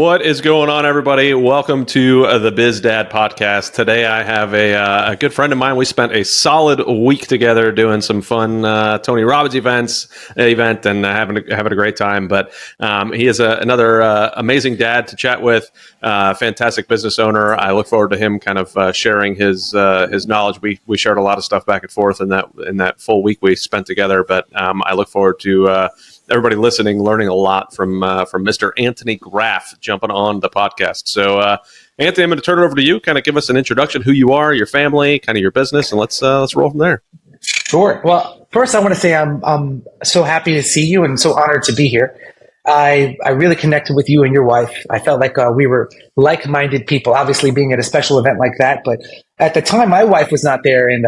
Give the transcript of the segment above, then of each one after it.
What is going on, everybody? Welcome to the Biz Dad podcast. Today, I have a good friend of mine. We spent a solid week together doing some fun Tony Robbins event and having a great time. But he is another amazing dad to chat with, fantastic business owner. I look forward to him kind of sharing his knowledge. We shared a lot of stuff back and forth in that full week we spent together. But I look forward to everybody listening, learning a lot from Mr. Antony Graf jumping on the podcast. So, Anthony, I'm going to turn it over to you. Kind of give us an introduction, who you are, your family, kind of your business, and let's roll from there. Sure. Well, first, I want to say I'm so happy to see you and so honored to be here. I really connected with you and your wife. I felt like we were like-minded people, obviously being at a special event like that. But at the time, my wife was not there, and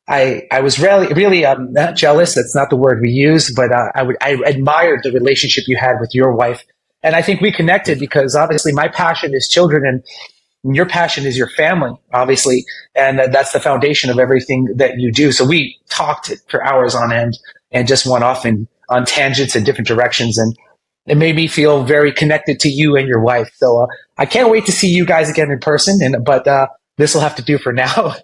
I was really not jealous. That's not the word we use, but I admired the relationship you had with your wife. And I think we connected because obviously my passion is children and your passion is your family, obviously. And that's the foundation of everything that you do. So we talked for hours on end and just went off on tangents in different directions. And it made me feel very connected to you and your wife. So I can't wait to see you guys again in person. But this will have to do for now.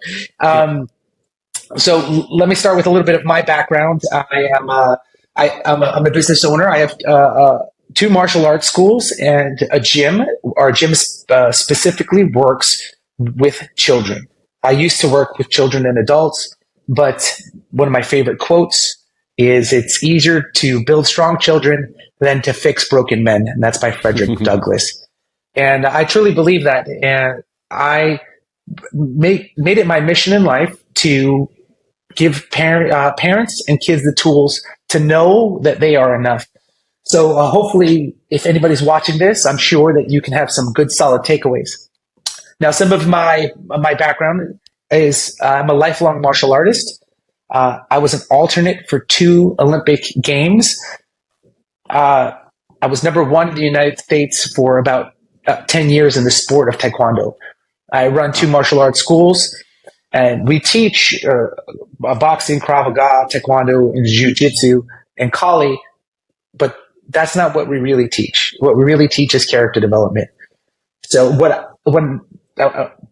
So let me start with a little bit of my background. I'm a business owner. I have two martial arts schools and a gym. Our gym specifically works with children. I used to work with children and adults, but one of my favorite quotes is, "It's easier to build strong children than to fix broken men." And that's by Frederick Douglass. And I truly believe that. And I made it my mission in life to give parents and kids the tools to know that they are enough. So hopefully, if anybody's watching this, I'm sure that you can have some good, solid takeaways. Now, some of my background is I'm a lifelong martial artist. I was an alternate for 2 Olympic Games. I was number 1 in the United States for about 10 years in the sport of Taekwondo. I run 2 martial arts schools. And we teach boxing, Krav Maga, Taekwondo, and Jiu-Jitsu, and Kali, but that's not what we really teach. What we really teach is character development. So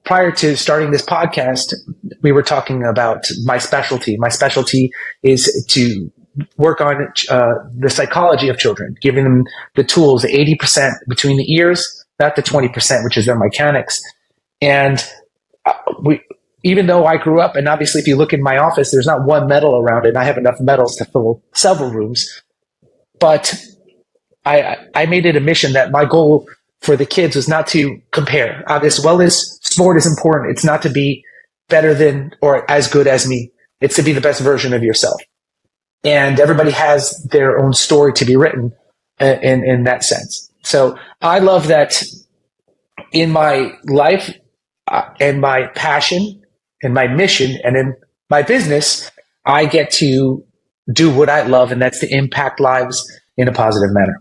prior to starting this podcast, we were talking about my specialty. My specialty is to work on the psychology of children, giving them the tools, the 80% between the ears, not the 20%, which is their mechanics. And even though I grew up, and obviously if you look in my office, there's not one medal around it, and I have enough medals to fill several rooms, but I made it a mission that my goal for the kids was not to compare. As well as sport is important, it's not to be better than or as good as me. It's to be the best version of yourself. And everybody has their own story to be written in that sense. So I love that in my life and my passion, in my mission, and in my business, I get to do what I love, and that's to impact lives in a positive manner.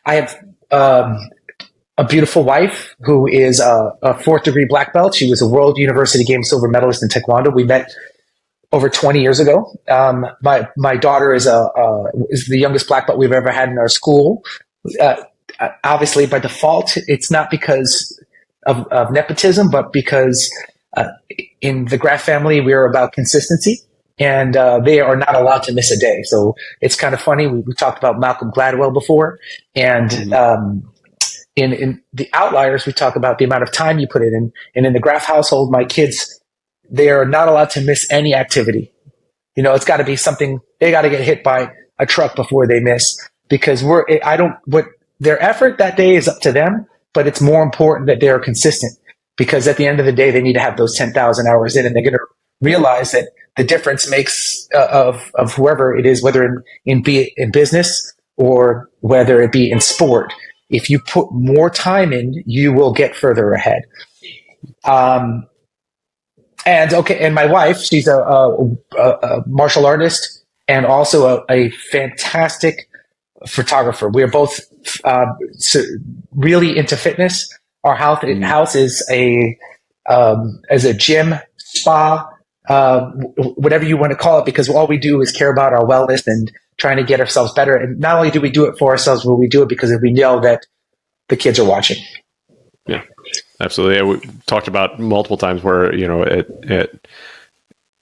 I have a beautiful wife who is a 4th degree black belt. She was a World University Games silver medalist in Taekwondo. We met over 20 years ago. My daughter is the youngest black belt we've ever had in our school. Obviously, by default, it's not because of nepotism, but because in the Graf family, we're about consistency, and they are not allowed to miss a day. So it's kind of funny. We talked about Malcolm Gladwell before, and in the Outliers, we talk about the amount of time you put in. And in the Graf household, my kids, they are not allowed to miss any activity. You know, it's got to be something. They got to get hit by a truck before they miss, because their effort that day is up to them, but it's more important that they are consistent. Because at the end of the day, they need to have those 10,000 hours in, and they're going to realize that the difference makes of whoever it is, whether in business or whether it be in sport. If you put more time in, you will get further ahead. And my wife, she's a martial artist and also a fantastic photographer. We are both really into fitness. Our house is a gym, spa, whatever you want to call it, because all we do is care about our wellness and trying to get ourselves better. And not only do we do it for ourselves, but we do it because we know that the kids are watching. Yeah, absolutely. Yeah, we talked about multiple times where,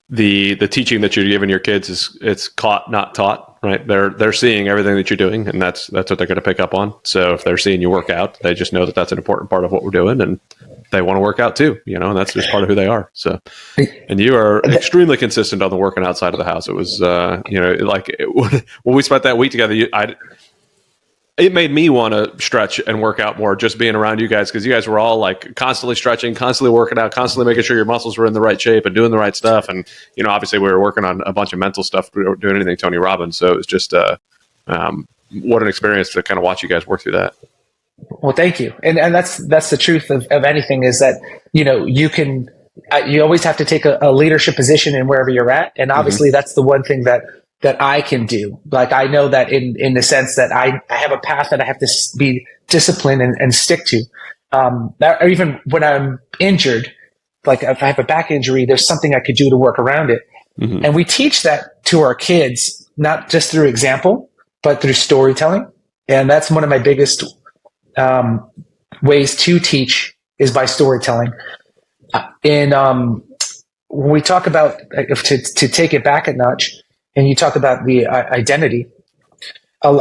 the teaching that you're giving your kids it's caught, not taught, right? They're seeing everything that you're doing, and that's what they're going to pick up on. So if they're seeing you work out, they just know that that's an important part of what we're doing, and they want to work out too, and that's just part of who they are. So, and you are extremely consistent on the working outside of the house. It was, when we spent that week together, it made me want to stretch and work out more just being around you guys, because you guys were all like constantly stretching, constantly working out, constantly making sure your muscles were in the right shape and doing the right stuff. And, obviously we were working on a bunch of mental stuff, doing anything Tony Robbins. So it was just what an experience to kind of watch you guys work through that. Well, thank you. And that's the truth of anything, is that, you always have to take a leadership position in wherever you're at. And obviously that's the one thing that I can do. Like, I know that in the sense that I have a path that I have to be disciplined and stick to. Or even when I'm injured, like if I have a back injury, there's something I could do to work around it. And we teach that to our kids, not just through example, but through storytelling. And that's one of my biggest ways to teach, is by storytelling. And when we talk about, to take it back a notch, and you talk about the identity, there's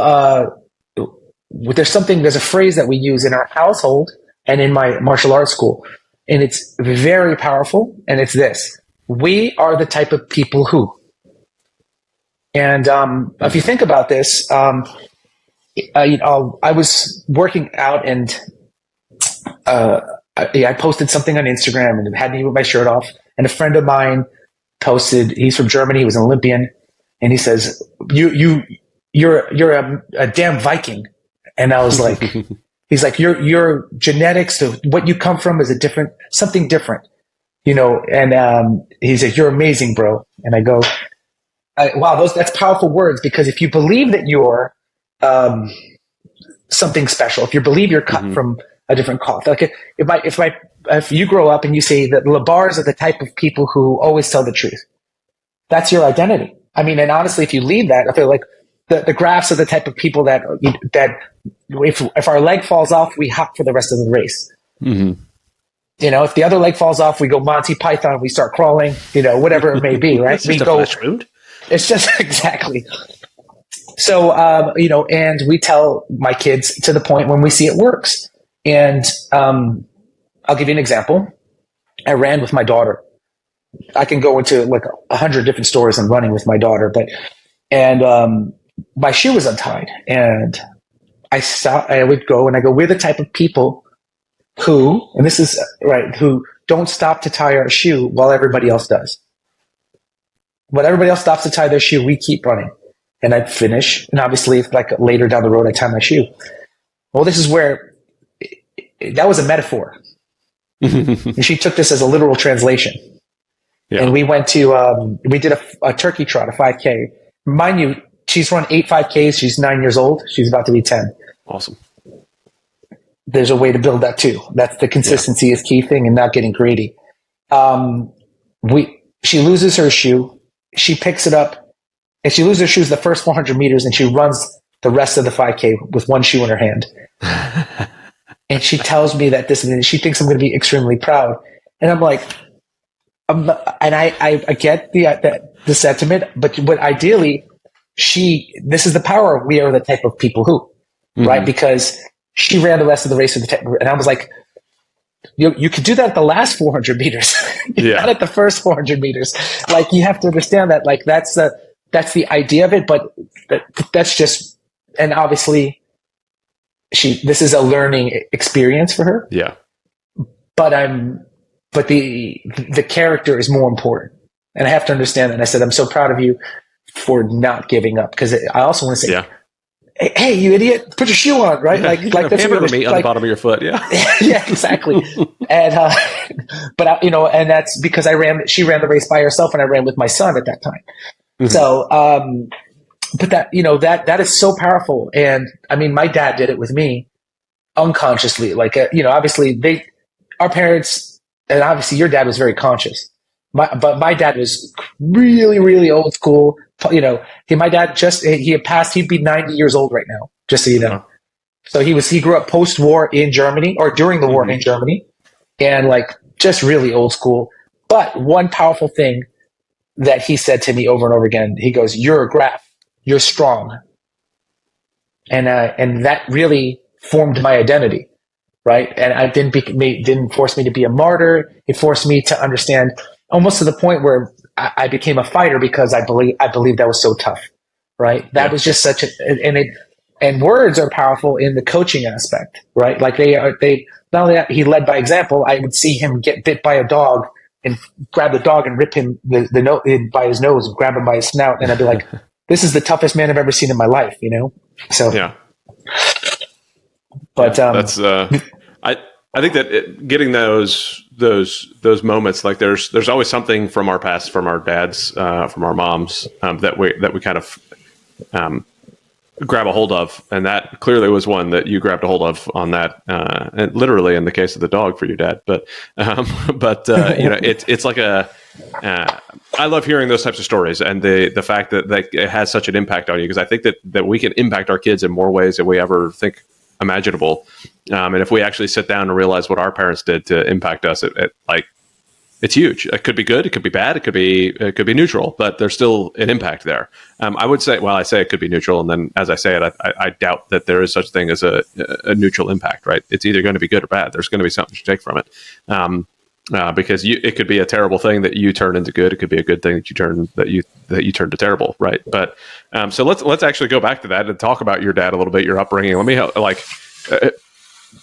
a phrase that we use in our household and in my martial arts school, and it's very powerful, and it's this: we are the type of people who. And if you think about this, I was working out, and I posted something on Instagram, and it had me with my shirt off, and a friend of mine posted, he's from Germany, he was an Olympian, and he says, you're a damn Viking. And I was like, he's like, your genetics, what you come from is something different, and he's like, you're amazing, bro. And I go, wow, that's powerful words, because if you believe that you're something special, if you believe you're cut from a different cloth, like if you grow up and you say that Labars are the type of people who always tell the truth, that's your identity. I mean, and honestly, if you leave that, I feel like the Grafs are the type of people that if our leg falls off, we hop for the rest of the race. If the other leg falls off, we go Monty Python, we start crawling, whatever it may be, right? We go. It's just exactly. So, and we tell my kids to the point when we see it works. And I'll give you an example. I ran with my daughter. I can go into like 100 different stories on running with my daughter, and my shoe was untied, and I would go and I go, we're the type of people who, and this is right, who don't stop to tie our shoe while everybody else does. When everybody else stops to tie their shoe, we keep running. And I'd finish, and obviously if like later down the road I tie my shoe. Well, this is where that was a metaphor. And she took this as a literal translation. Yeah. And we went to, we did a turkey trot, a 5K. Mind you, she's run 8 5Ks. She's 9 years old. She's about to be 10. Awesome. There's a way to build that too. That's the consistency is key thing, and not getting greedy. She loses her shoe. She picks it up, and she loses her shoes the first 400 meters, and she runs the rest of the 5K with one shoe in her hand. And she tells me that she thinks I'm going to be extremely proud. And I'm like, I get the sentiment, but ideally, this is the power of we are the type of people who, right? Because she ran the rest of the race and I was like, you could do that at the last 400 meters, not at the first 400 meters. Like, you have to understand that, like, that's the idea of it, but that's just, and obviously this is a learning experience for her. Yeah. But the character is more important. And I have to understand that. And I said, I'm so proud of you for not giving up. Because I also want to say, hey, you idiot, put your shoe on, right? Like that's hammer meat on the bottom of your foot. Yeah. Yeah, exactly. And, but and that's because she ran the race by herself, and I ran with my son at that time. So, but that is so powerful. And I mean, my dad did it with me unconsciously. Like, obviously our parents, and obviously your dad was very conscious. But my dad was really, really old school. My dad he had passed, he'd be 90 years old right now, just so you know. So he grew up post-war in Germany, or during the war in Germany, and like just really old school. But one powerful thing that he said to me over and over again, he goes, "You're a Graf, you're strong," and that really formed my identity, right? And I didn't force me to be a martyr. It forced me to understand, almost to the point where I became a fighter, because I believed that was so tough, right? That was just such a, and words are powerful in the coaching aspect, right? Like they not only that, he led by example. I would see him get bit by a dog and grab the dog and rip him by his nose and grab him by his snout, and I'd be like, "This is the toughest man I've ever seen in my life," you know. So yeah, but that's I think that getting those moments, like there's always something from our past, from our dads, from our moms, that we kind of grab a hold of, and that clearly was one that you grabbed a hold of on that, and literally in the case of the dog for your dad. But you know, it's like I love hearing those types of stories, and the fact that it has such an impact on you, because I think that we can impact our kids in more ways than we ever think imaginable. And if we actually sit down and realize what our parents did to impact us, it's huge. It could be good, it could be bad, it could be neutral, but there's still an impact there. I would say, well, I say it could be neutral, and then as I say it, I doubt that there is such thing as a neutral impact, right? It's either going to be good or bad. There's going to be something to take from it. Because it could be a terrible thing that you turn into good. It could be a good thing that you turn to terrible, right? But so let's actually go back to that and talk about your dad a little bit, your upbringing. Let me it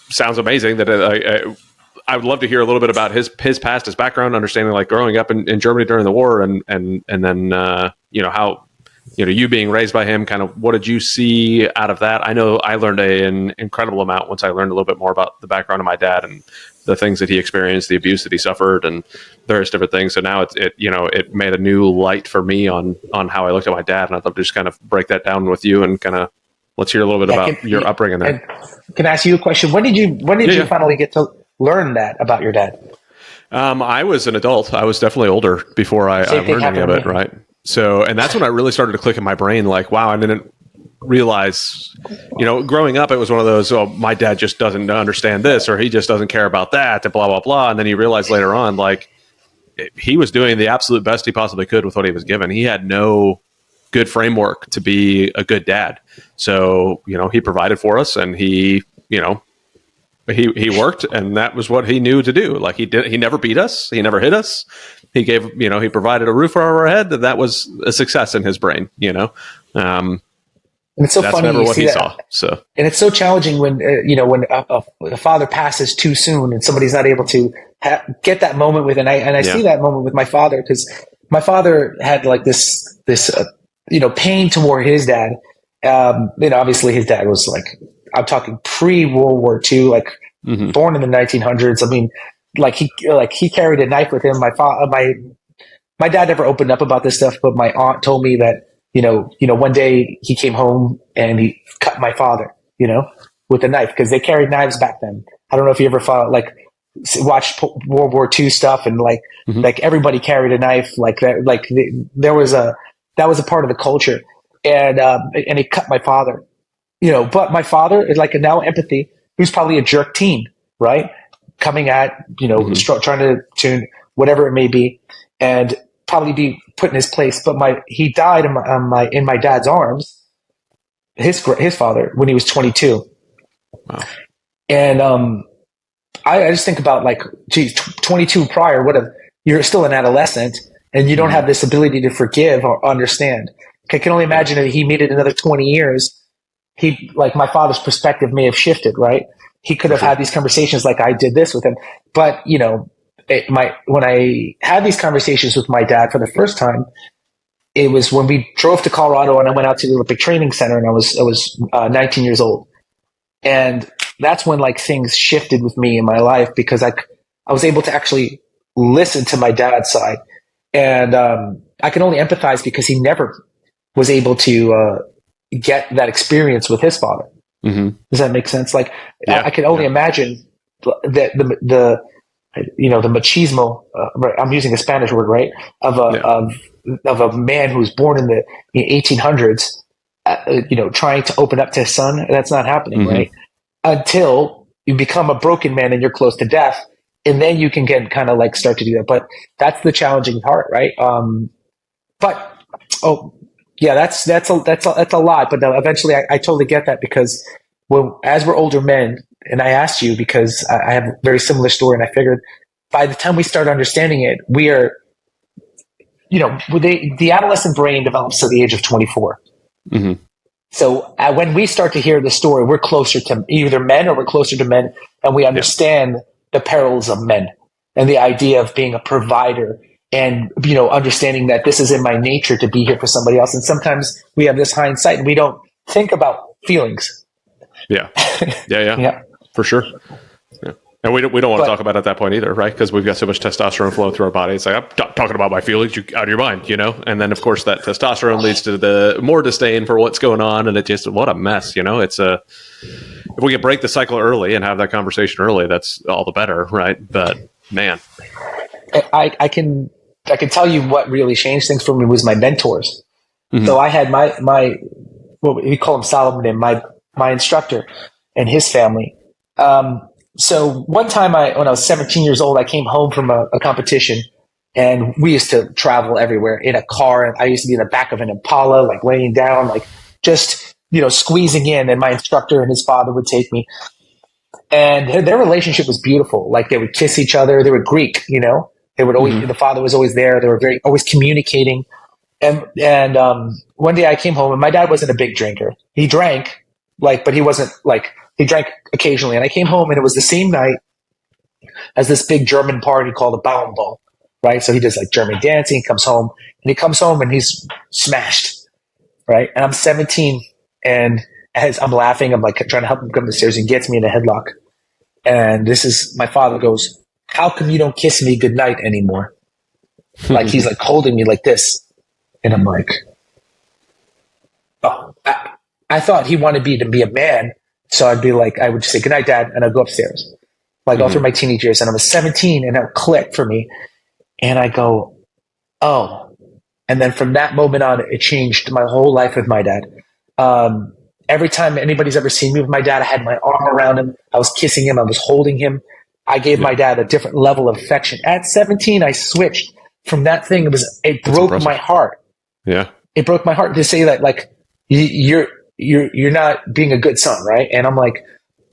sounds amazing that I would love to hear a little bit about his past, his background, understanding like growing up in Germany during the war, and then you know, how, you know, you being raised by him, kind of what did you see out of that? I know I learned an incredible amount once I learned a little bit more about the background of my dad and the things that he experienced, the abuse that he suffered, and various different things. So now it made a new light for me on how I looked at my dad, and I'd love to just kind of break that down with you and kind of let's hear a little bit about your upbringing there. Can I ask you a question? When did you finally get to learn that about your dad? I was an adult. I was definitely older before I learned any of it, right? So, and that's when I really started to click in my brain, like, wow, I didn't realize, you know, growing up, it was one of those, oh, my dad just doesn't understand this, or he just doesn't care about that, and blah, blah, blah. And then you realize later on, like, he was doing the absolute best he possibly could with what he was given. He had no good framework to be a good dad. So, you know, he provided for us, and he, you know, he worked, and that was what he knew to do. Like he never beat us. He never hit us. He gave, you know, he provided a roof over our head. That was a success in his brain, you know? And it's so that's funny never what he that. saw. So, and it's so challenging when, you know, when a father passes too soon and somebody's not able to get that moment with, and I see that moment with my father, because my father had like this you know, pain toward his dad. You know, obviously his dad was like, I'm talking pre-World War II, like born in the 1900s. I mean, like he carried a knife with him. My dad never opened up about this stuff, but my aunt told me that, you know, one day he came home and he cut my father, you know, with a knife, because they carried knives back then. I don't know if you ever watched World War II stuff, and like everybody carried a knife like that. Like that was a part of the culture, and he cut my father. You know, but my father is like, now empathy. He was probably a jerk teen, right? Coming at, you know, trying to whatever it may be, and probably be put in his place. But he died in my dad's arms, his father, when he was 22. Wow. And I just think about, like, geez, 22 prior, you're still an adolescent, and you don't have this ability to forgive or understand. I can only imagine if he needed another 20 years. Like my father's perspective may have shifted, right? He could have had these conversations like I did this with him. But, you know, when I had these conversations with my dad for the first time, it was when we drove to Colorado and I went out to the Olympic Training Center, and I was 19 years old. And that's when like things shifted with me in my life, because I was able to actually listen to my dad's side. And I can only empathize because he never was able to get that experience with his father. Does that make sense? Like, I can only imagine that the you know, the machismo, I'm using a Spanish word, right? Of a man who was born in the 1800s, you know, trying to open up to his son. That's not happening, right? until you become a broken man and you're close to death. And then you can get kind of like start to do that. But that's the challenging part, right? But oh yeah, that's a lot. But eventually, I totally get that because as we're older men, and I asked you because I have a very similar story, and I figured by the time we start understanding it, we are, the adolescent brain develops to the age of 24. Mm-hmm. So when we start to hear the story, we're closer to either men or we're closer to men, and we understand the perils of men and the idea of being a provider and, understanding that this is in my nature to be here for somebody else. And sometimes we have this hindsight and we don't think about feelings. Yeah. Yeah. For sure. Yeah. And we don't want to talk about it at that point either, right? Because we've got so much testosterone flowing through our body. It's like, I'm talking about my feelings, you out of your mind, And then, of course, that testosterone leads to the more disdain for what's going on. And it just, what a mess, It's if we can break the cycle early and have that conversation early, that's all the better, right? But, man. I can tell you what really changed things for me was my mentors. Mm-hmm. So I had my what we call him Solomon, and my instructor and his family. So one time when I was 17 years old, I came home from a competition, and we used to travel everywhere in a car. And I used to be in the back of an Impala, like laying down, like just, squeezing in. And my instructor and his father would take me, and their relationship was beautiful. Like they would kiss each other. They were Greek, they would always, the father was always there. They were always communicating. And one day I came home, and my dad wasn't a big drinker. He drank, but he wasn't he drank occasionally. And I came home, and it was the same night as this big German party called a Baumball, right? So he does German dancing. He comes home, and he's smashed, right? And I'm 17, and as I'm laughing, I'm trying to help him come the stairs, and gets me in a headlock. And this is my father goes, "How come you don't kiss me goodnight anymore?" He's holding me like this. And I'm like, oh, I thought he wanted me to be a man. So I'd be I would just say, "Good night, Dad." And I'd go upstairs, all through my teenage years. And I was 17, and that clicked for me. And I go, oh. And then from that moment on, it changed my whole life with my dad. Every time anybody's ever seen me with my dad, I had my arm around him. I was kissing him. I was holding him. I gave my dad a different level of affection. At 17, I switched from that thing. It broke my heart. Yeah. It broke my heart to say that you're not being a good son, right? And I'm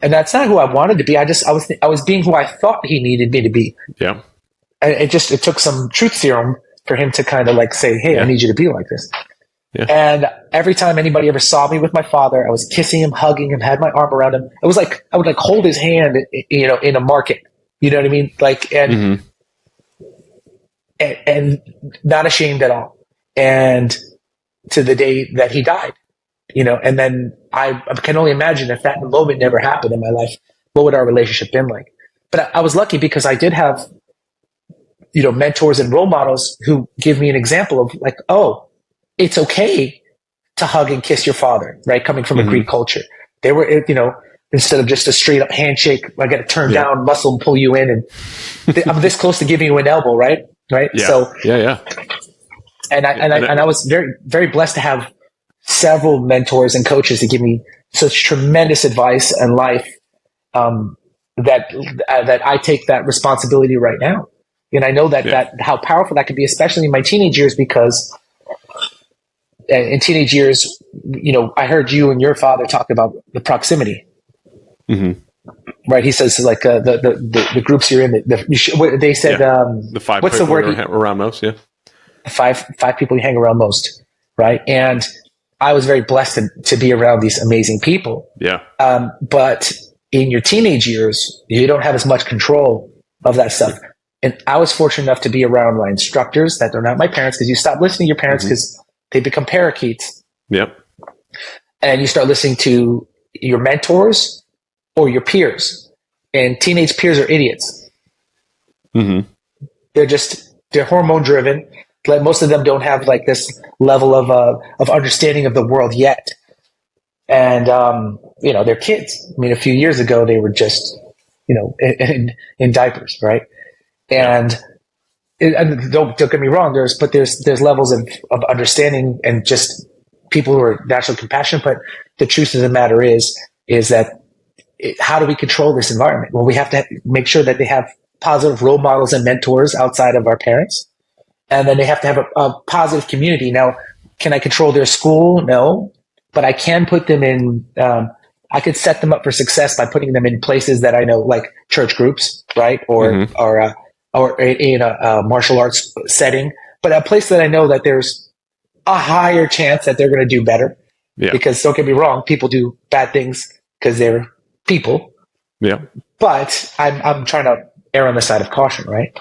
and that's not who I wanted to be. I was being who I thought he needed me to be. Yeah. And it took some truth serum for him to kind of say, "Hey, I need you to be like this." Yeah. And every time anybody ever saw me with my father, I was kissing him, hugging him, had my arm around him. It was I would hold his hand, in a market. You know what I mean? And not ashamed at all. And to the day that he died, and then I can only imagine if that moment never happened in my life, what would our relationship been like? But I was lucky because I did have, mentors and role models who give me an example of oh, it's okay to hug and kiss your father, right? Coming from a Greek culture. They were, instead of just a straight up handshake, I got to turn down, muscle and pull you in. And I'm this close to giving you an elbow, right? Right. Yeah. So, yeah. And I was very, very blessed to have several mentors and coaches to give me such tremendous advice and life, that I take that responsibility right now. And I know that how powerful that can be, especially in my teenage years, because in teenage years, I heard you and your father talk about the proximity. Mm-hmm. Right. He says the groups you're in, they said, the 5 what's people the word around most. Yeah. Five people you hang around most. Right. And I was very blessed to be around these amazing people. Yeah. But in your teenage years, you don't have as much control of that stuff. And I was fortunate enough to be around my instructors, that they're not my parents, because you stop listening to your parents because they become parakeets. Yep. And you start listening to your mentors or your peers. And teenage peers are idiots. Mm-hmm. They're hormone driven. Like most of them don't have this level of understanding of the world yet. And, they're kids. I mean, a few years ago, they were just, in diapers, right? And don't get me wrong, there's levels of understanding and just people who are naturally compassionate. But the truth of the matter is that how do we control this environment? Well, we have to make sure that they have positive role models and mentors outside of our parents. And then they have to have a positive community. Now, can I control their school? No, but I can put them in, I could set them up for success by putting them in places that I know, like church groups, right? Or in a martial arts setting, but a place that I know that there's a higher chance that they're going to do better. Yeah. Because don't get me wrong, people do bad things because they're people. Yeah. But I'm trying to err on the side of caution, right?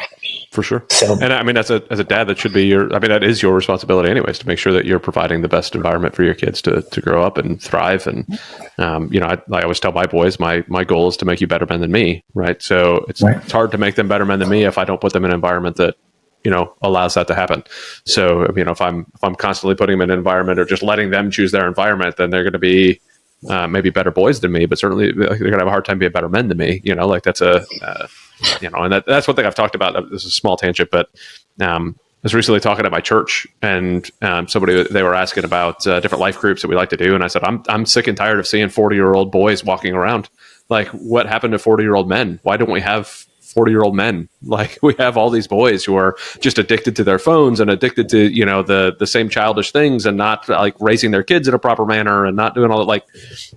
For sure. So, and I mean, as a dad, that should be that is your responsibility anyways, to make sure that you're providing the best environment for your kids to grow up and thrive. And, I always tell my boys, my goal is to make you better men than me. Right. So it's hard to make them better men than me if I don't put them in an environment that, allows that to happen. So, if I'm constantly putting them in an environment or just letting them choose their environment, then they're going to be maybe better boys than me, but certainly they're going to have a hard time being better men than me. That's and that's one thing I've talked about. This is a small tangent, but I was recently talking at my church, and they were asking about different life groups that we like to do, and I said, I'm sick and tired of seeing 40-year-old boys walking around. Like, what happened to 40-year-old men? Why don't we have 40-year-old men? Like, we have all these boys who are just addicted to their phones and addicted to the same childish things, and not like raising their kids in a proper manner and not doing all that. Like,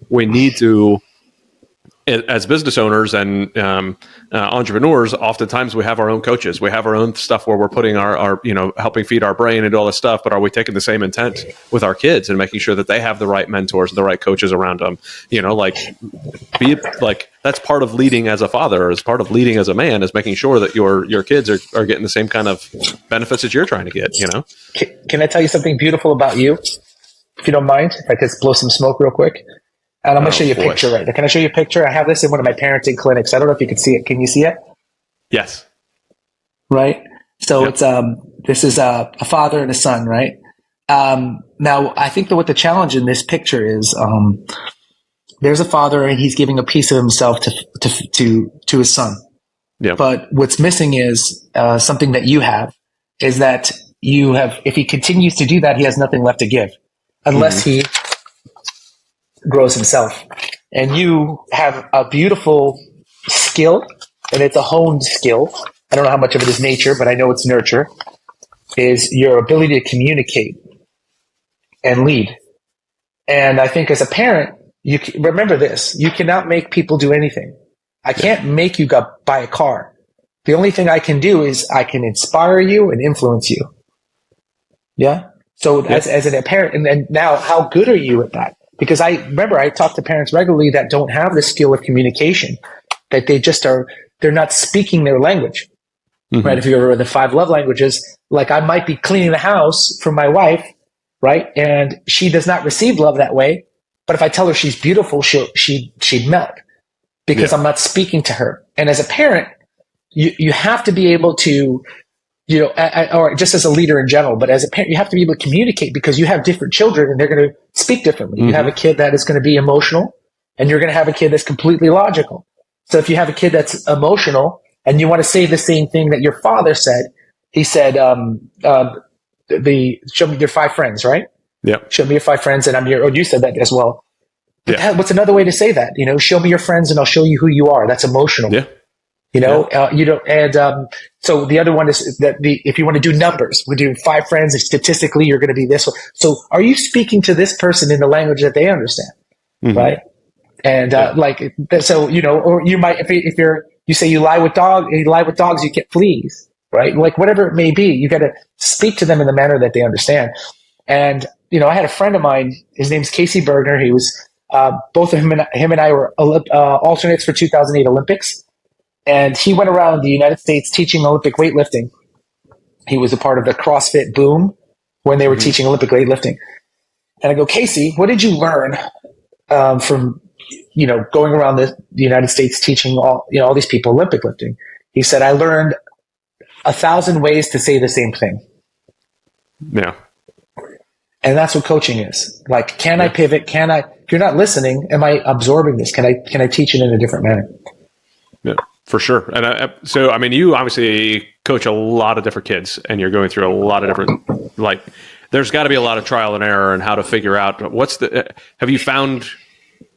we need to, as business owners and entrepreneurs, oftentimes we have our own coaches. We have our own stuff where we're putting our helping feed our brain and all this stuff. But are we taking the same intent with our kids and making sure that they have the right mentors, the right coaches around them? That's part of leading as a father, as part of leading as a man, is making sure that your kids are getting the same kind of benefits that you're trying to get. Can I tell you something beautiful about you, if you don't mind? If I could blow some smoke real quick. And I'm going to show you a picture right there. Can I show you a picture? I have this in one of my parenting clinics. I don't know if you can see it. Can you see it? Yes. Right? So It's this is a father and a son, right? Now, I think that what the challenge in this picture is, there's a father and he's giving a piece of himself to his son. Yeah. But what's missing is something that you have, is that you have, if he continues to do that, he has nothing left to give, unless he grows himself. And you have a beautiful skill, and it's a honed skill. I don't know how much of it is nature, but I know it's nurture, is your ability to communicate and lead. And I think as a parent, remember this: you cannot make people do anything. I can't make you buy a car. The only thing I can do is I can inspire you and influence you. Yeah. So as a parent, and now, how good are you at that? Because I talk to parents regularly that don't have the skill of communication, that they're not speaking their language, right? If you're the 5 love languages, like I might be cleaning the house for my wife, right? And she does not receive love that way. But if I tell her she's beautiful, she'd melt, because I'm not speaking to her. And as a parent, you have to be able to, or just as a leader in general, but as a parent, you have to be able to communicate, because you have different children and they're going to speak differently. You have a kid that is going to be emotional, and you're going to have a kid that's completely logical. So if you have a kid that's emotional and you want to say the same thing that your father said, he said, show me your 5 friends, right? Yeah. Show me your 5 friends and I'm your, you said that as well. But what's another way to say that? Show me your friends and I'll show you who you are. That's emotional. Yeah. So the other one is that if you want to do numbers, we do 5 friends, and statistically you're going to be this one. So are you speaking to this person in the language that they understand? Right. And, or you might, if you say you lie with dogs, you get fleas, right? Like whatever it may be, you got to speak to them in the manner that they understand. And, I had a friend of mine, his name's Casey Bergner. He was, both of him and I were alternates for 2008 Olympics. And he went around the United States teaching Olympic weightlifting. He was a part of the CrossFit boom when they were teaching Olympic weightlifting. And I go, Casey, what did you learn from, going around the United States teaching all these people Olympic lifting? He said, I learned 1,000 ways to say the same thing. Yeah. And that's what coaching is. Like, can I pivot? If you're not listening, am I absorbing this? Can I teach it in a different manner? Yeah. For sure. And you obviously coach a lot of different kids, and you're going through a lot of different, there's got to be a lot of trial and error and how to figure out have you found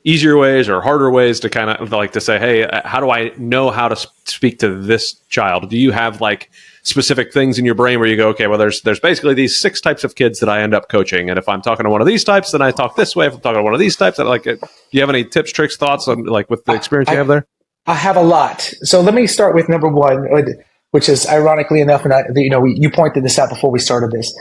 easier ways or harder ways to kind of like to say, hey, how do I know how to speak to this child? Do you have like specific things in your brain where you go, okay, well, there's basically these 6 types of kids that I end up coaching, and if I'm talking to one of these types, then I talk this way. If I'm talking to one of these types, I like. Do you have any tips, tricks, thoughts on like with the experience you have there? I have a lot. So let me start with number one, which is ironically enough, and you pointed this out before we started this.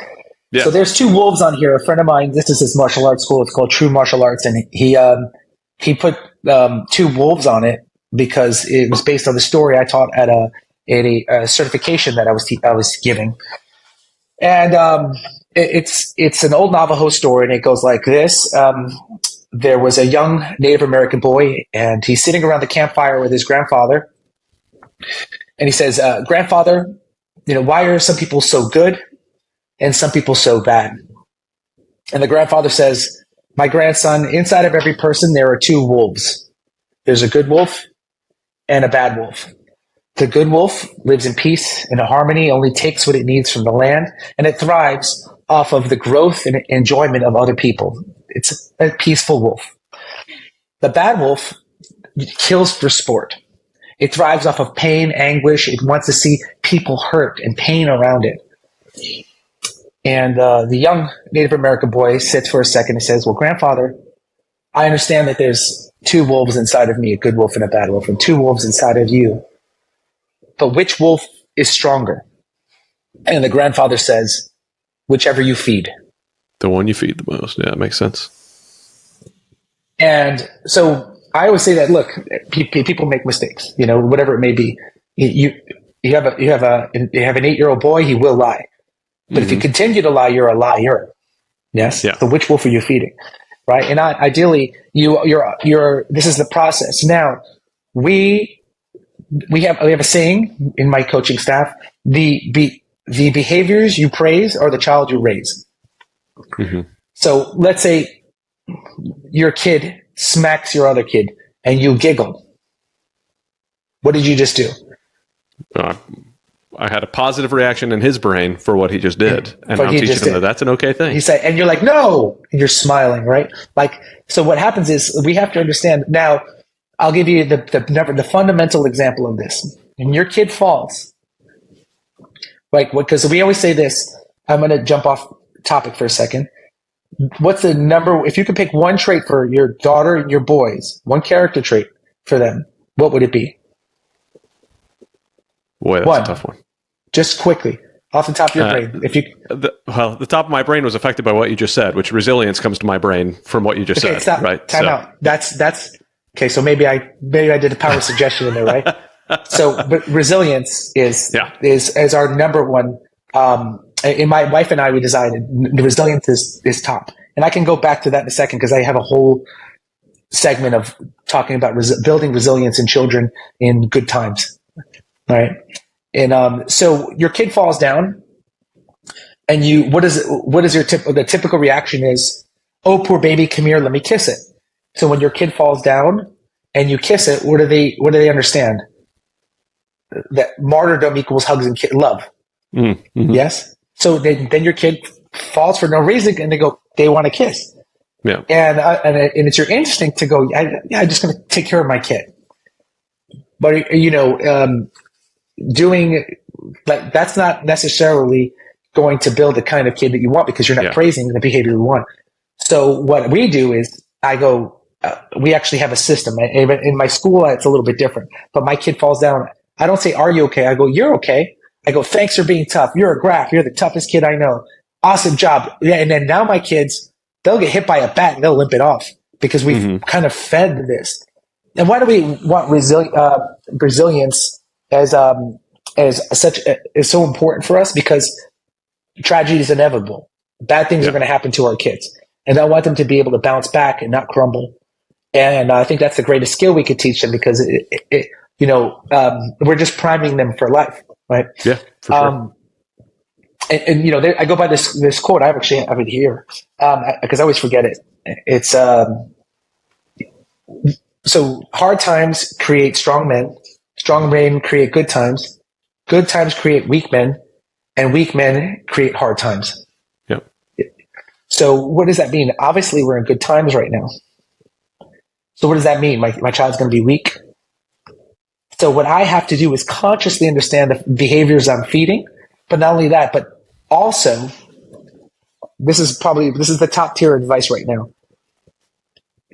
Yeah. So there's 2 wolves on here. A friend of mine, this is his martial arts school. It's called True Martial Arts, and he put 2 wolves on it because it was based on the story I taught at a certification that I was giving, and it's an old Navajo story, and it goes like this. There was a young Native American boy, and he's sitting around the campfire with his grandfather, and he says, "Grandfather, why are some people so good and some people so bad?" And the grandfather says, "My grandson, inside of every person there are 2 wolves. There's a good wolf and a bad wolf. The good wolf lives in peace and harmony, only takes what it needs from the land, and it thrives off of the growth and enjoyment of other people. It's a peaceful wolf. The bad wolf kills for sport. It thrives off of pain, anguish. It wants to see people hurt and pain around it." And the young Native American boy sits for a second and says, "Well, grandfather, I understand that there's 2 wolves inside of me, a good wolf and a bad wolf, and 2 wolves inside of you. But which wolf is stronger?" And the grandfather says, "Whichever you feed." The one you feed the most. Yeah, it makes sense. And so I always say that, look, people make mistakes, whatever it may be. You have an 8-year-old boy, he will lie. But if you continue to lie, you're a liar. Yes. Yeah. So which wolf are you feeding? Right. And ideally you're this is the process. Now we have a saying in my coaching staff, the behaviors you praise are the child you raise. Mm-hmm. So let's say your kid smacks your other kid and you giggle. What did you just do? I had a positive reaction in his brain for what he just did. And I'm teaching him that that's an okay thing. He said, and you're like, no, and you're smiling, right? Like, so what happens is we have to understand now, I'll give you the fundamental example of this. When your kid falls, like, because we always say this, I'm going to jump off topic for a second. What's the number, if you could pick one trait for your daughter and your boys, one character trait for them, what would it be? Boy, that's a tough one. Just quickly, off the top of your brain. If you the top of my brain was affected by what you just said, which resilience comes to my brain from what you just said. Stop. Right? Time out. That's okay. So maybe I did a power suggestion in there, right? But resilience is our number one. In my wife and I, we decided resilience is top, and I can go back to that in a second because I have a whole segment of talking about building resilience in children in good times. All right. And so your kid falls down and what is the typical reaction is, "Oh, poor baby, come here, let me kiss it." So when your kid falls down and you kiss it, what do they understand? That martyrdom equals hugs and love. Mm-hmm. Yes. So then your kid falls for no reason and they want to kiss. Yeah. And it's your instinct to go, I'm just going to take care of my kid. But, doing like that's not necessarily going to build the kind of kid that you want because you're not praising the behavior you want. So what we do is we actually have a system. In my school, it's a little bit different. But my kid falls down. I don't say, "Are you okay?" I go, "You're okay." I go, "Thanks for being tough. You're a Graf. You're the toughest kid I know. Awesome job." Yeah, and then now my kids, they'll get hit by a bat and they'll limp it off because we've kind of fed this. And why do we want resilience as so important for us? Because tragedy is inevitable. Bad things are going to happen to our kids, and I want them to be able to bounce back and not crumble. And I think that's the greatest skill we could teach them because we're just priming them for life, right? Yeah, for sure. I go by this quote. I actually have it here because I always forget it. It's so hard times create strong men. Strong men create good times. Good times create weak men, and weak men create hard times. So what does that mean? Obviously, we're in good times right now. So what does that mean? My child's going to be weak. So what I have to do is consciously understand the behaviors I'm feeding, but not only that, but also, this is the top tier advice right now.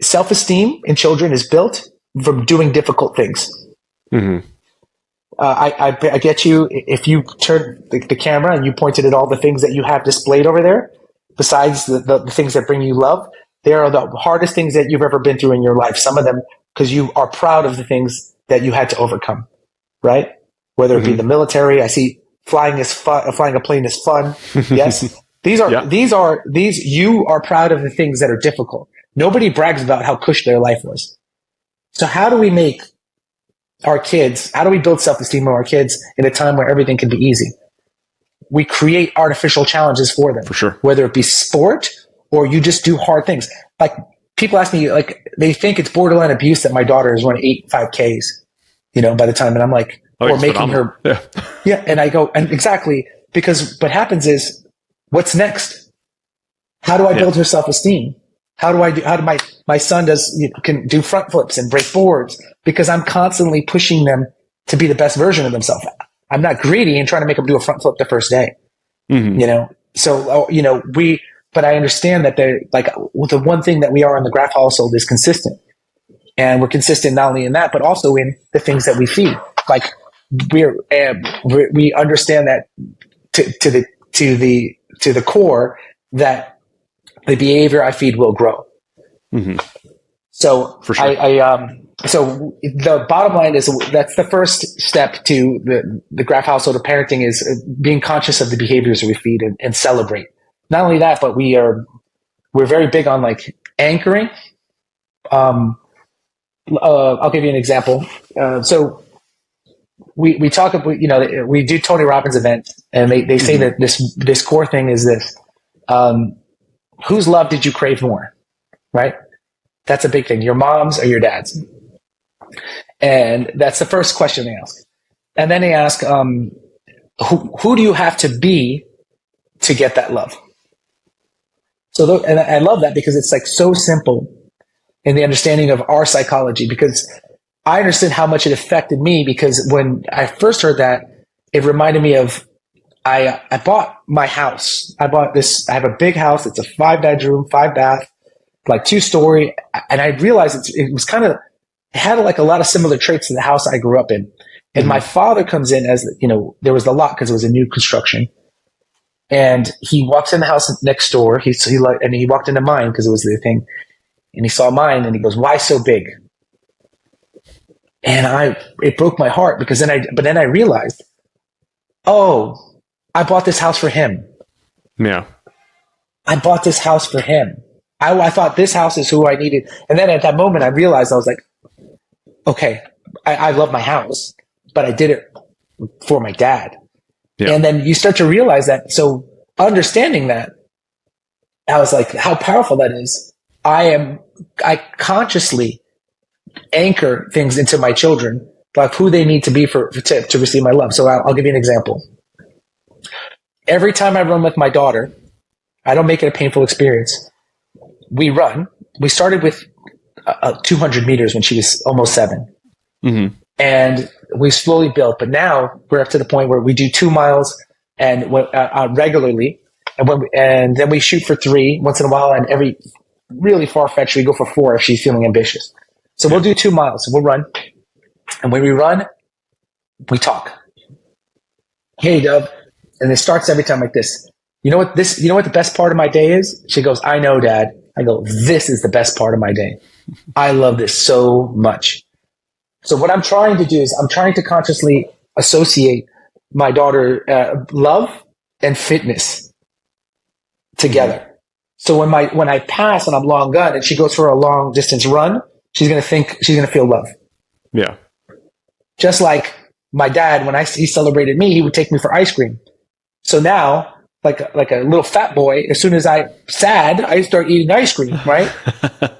Self-esteem in children is built from doing difficult things. Mm-hmm. I get you. If you turn the camera and you pointed at all the things that you have displayed over there, besides the things that bring you love, they are the hardest things that you've ever been through in your life. Some of them because you are proud of the things that you had to overcome, right? Whether it be the military, I see flying is fun. Flying a plane is fun. Yes, these you are proud of the things that are difficult. Nobody brags about how cush their life was. So how do we make our kids? How do we build self-esteem of our kids in a time where everything can be easy? We create artificial challenges for them, for sure. Whether it be sport or you just do hard things. Like people ask me, like they think it's borderline abuse that my daughter is running 5Ks, by the time, and I'm like, or making phenomenal. her, yeah. And I go, and exactly, because what happens is, what's next? How do I build her self-esteem? How do my son can do front flips and break boards, because I'm constantly pushing them to be the best version of themselves. I'm not greedy and trying to make them do a front flip the first day, So, but I understand that they're like, the one thing that we are in the Graf household is consistent, and we're consistent not only in that, but also in the things that we feed. Like we understand that to the core that the behavior I feed will grow. Mm-hmm. So for sure. So the bottom line is that's the first step to the Graf household of parenting is being conscious of the behaviors we feed and celebrate. Not only that, but we're very big on like anchoring. I'll give you an example. So we talk about, we do Tony Robbins events, and they say that this core thing is this, whose love did you crave more? Right? That's a big thing. Your mom's or your dad's? And that's the first question they ask. And then they ask, who do you have to be to get that love? So, and I love that because it's like so simple in the understanding of our psychology, because I understood how much it affected me, because when I first heard that, it reminded me of, I bought my house. I have a big house. It's a 5-bedroom, 5-bath, like 2-story. And I realized it was kind of, it had like a lot of similar traits to the house I grew up in. And my father comes in as, there was the lot because it was a new construction. And he walks in the house next door. He walked into mine because it was the thing. And he saw mine and he goes, "Why so big?" And it broke my heart, because then I realized, oh, I bought this house for him. Yeah. I bought this house for him. I thought this house is who I needed. And then at that moment, I realized, I was like, okay, I love my house, but I did it for my dad. Yeah. And then you start to realize that. So understanding that, I was like, how powerful that is. I consciously anchor things into my children, like who they need to be to receive my love. So I'll give you an example. Every time I run with my daughter, I don't make it a painful experience. We run. We started with 200 meters when she was almost 7. Mm-hmm. And we slowly built, but now we're up to the point where we do 2 miles and regularly, and then we shoot for 3 once in a while, and every really far-fetched we go for 4 if she's feeling ambitious. So we'll do 2 miles. We'll run, and when we run, we talk. Hey, Dove, and it starts every time like this. You know what the best part of my day is? She goes, "I know, Dad." I go, "This is the best part of my day. I love this so much." So what I'm trying to do is I'm trying to consciously associate my daughter love and fitness together. So when I pass and I'm long gun and she goes for a long distance run, she's going to feel love. Yeah. Just like my dad, when he celebrated me, he would take me for ice cream. So now, like a little fat boy, as soon as I'm sad, I start eating ice cream, right?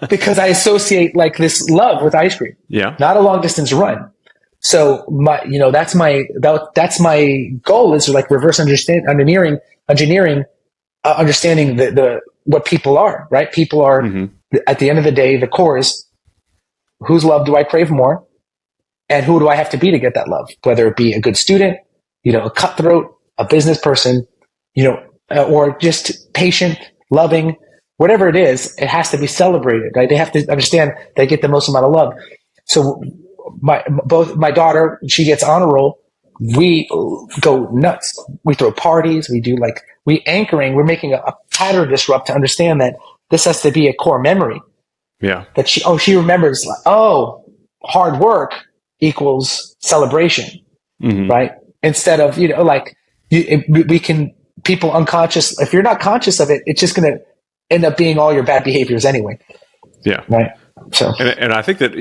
Because I associate like this love with ice cream. Yeah. Not a long distance run. So that's my goal, is like reverse engineering, understanding the what people are, right? People are, at the end of the day, the core is whose love do I crave more? And who do I have to be to get that love? Whether it be a good student, a cutthroat, a business person, or just patient, loving, whatever it is, it has to be celebrated, right? They have to understand they get the most amount of love. So both my daughter, she gets honor roll. We go nuts. We throw parties. We're making a pattern disrupt to understand that this has to be a core memory. Yeah. That she remembers, hard work equals celebration, right? Instead of, people unconscious, if you're not conscious of it, it's just going to end up being all your bad behaviors anyway. Yeah. Right. So, and I think that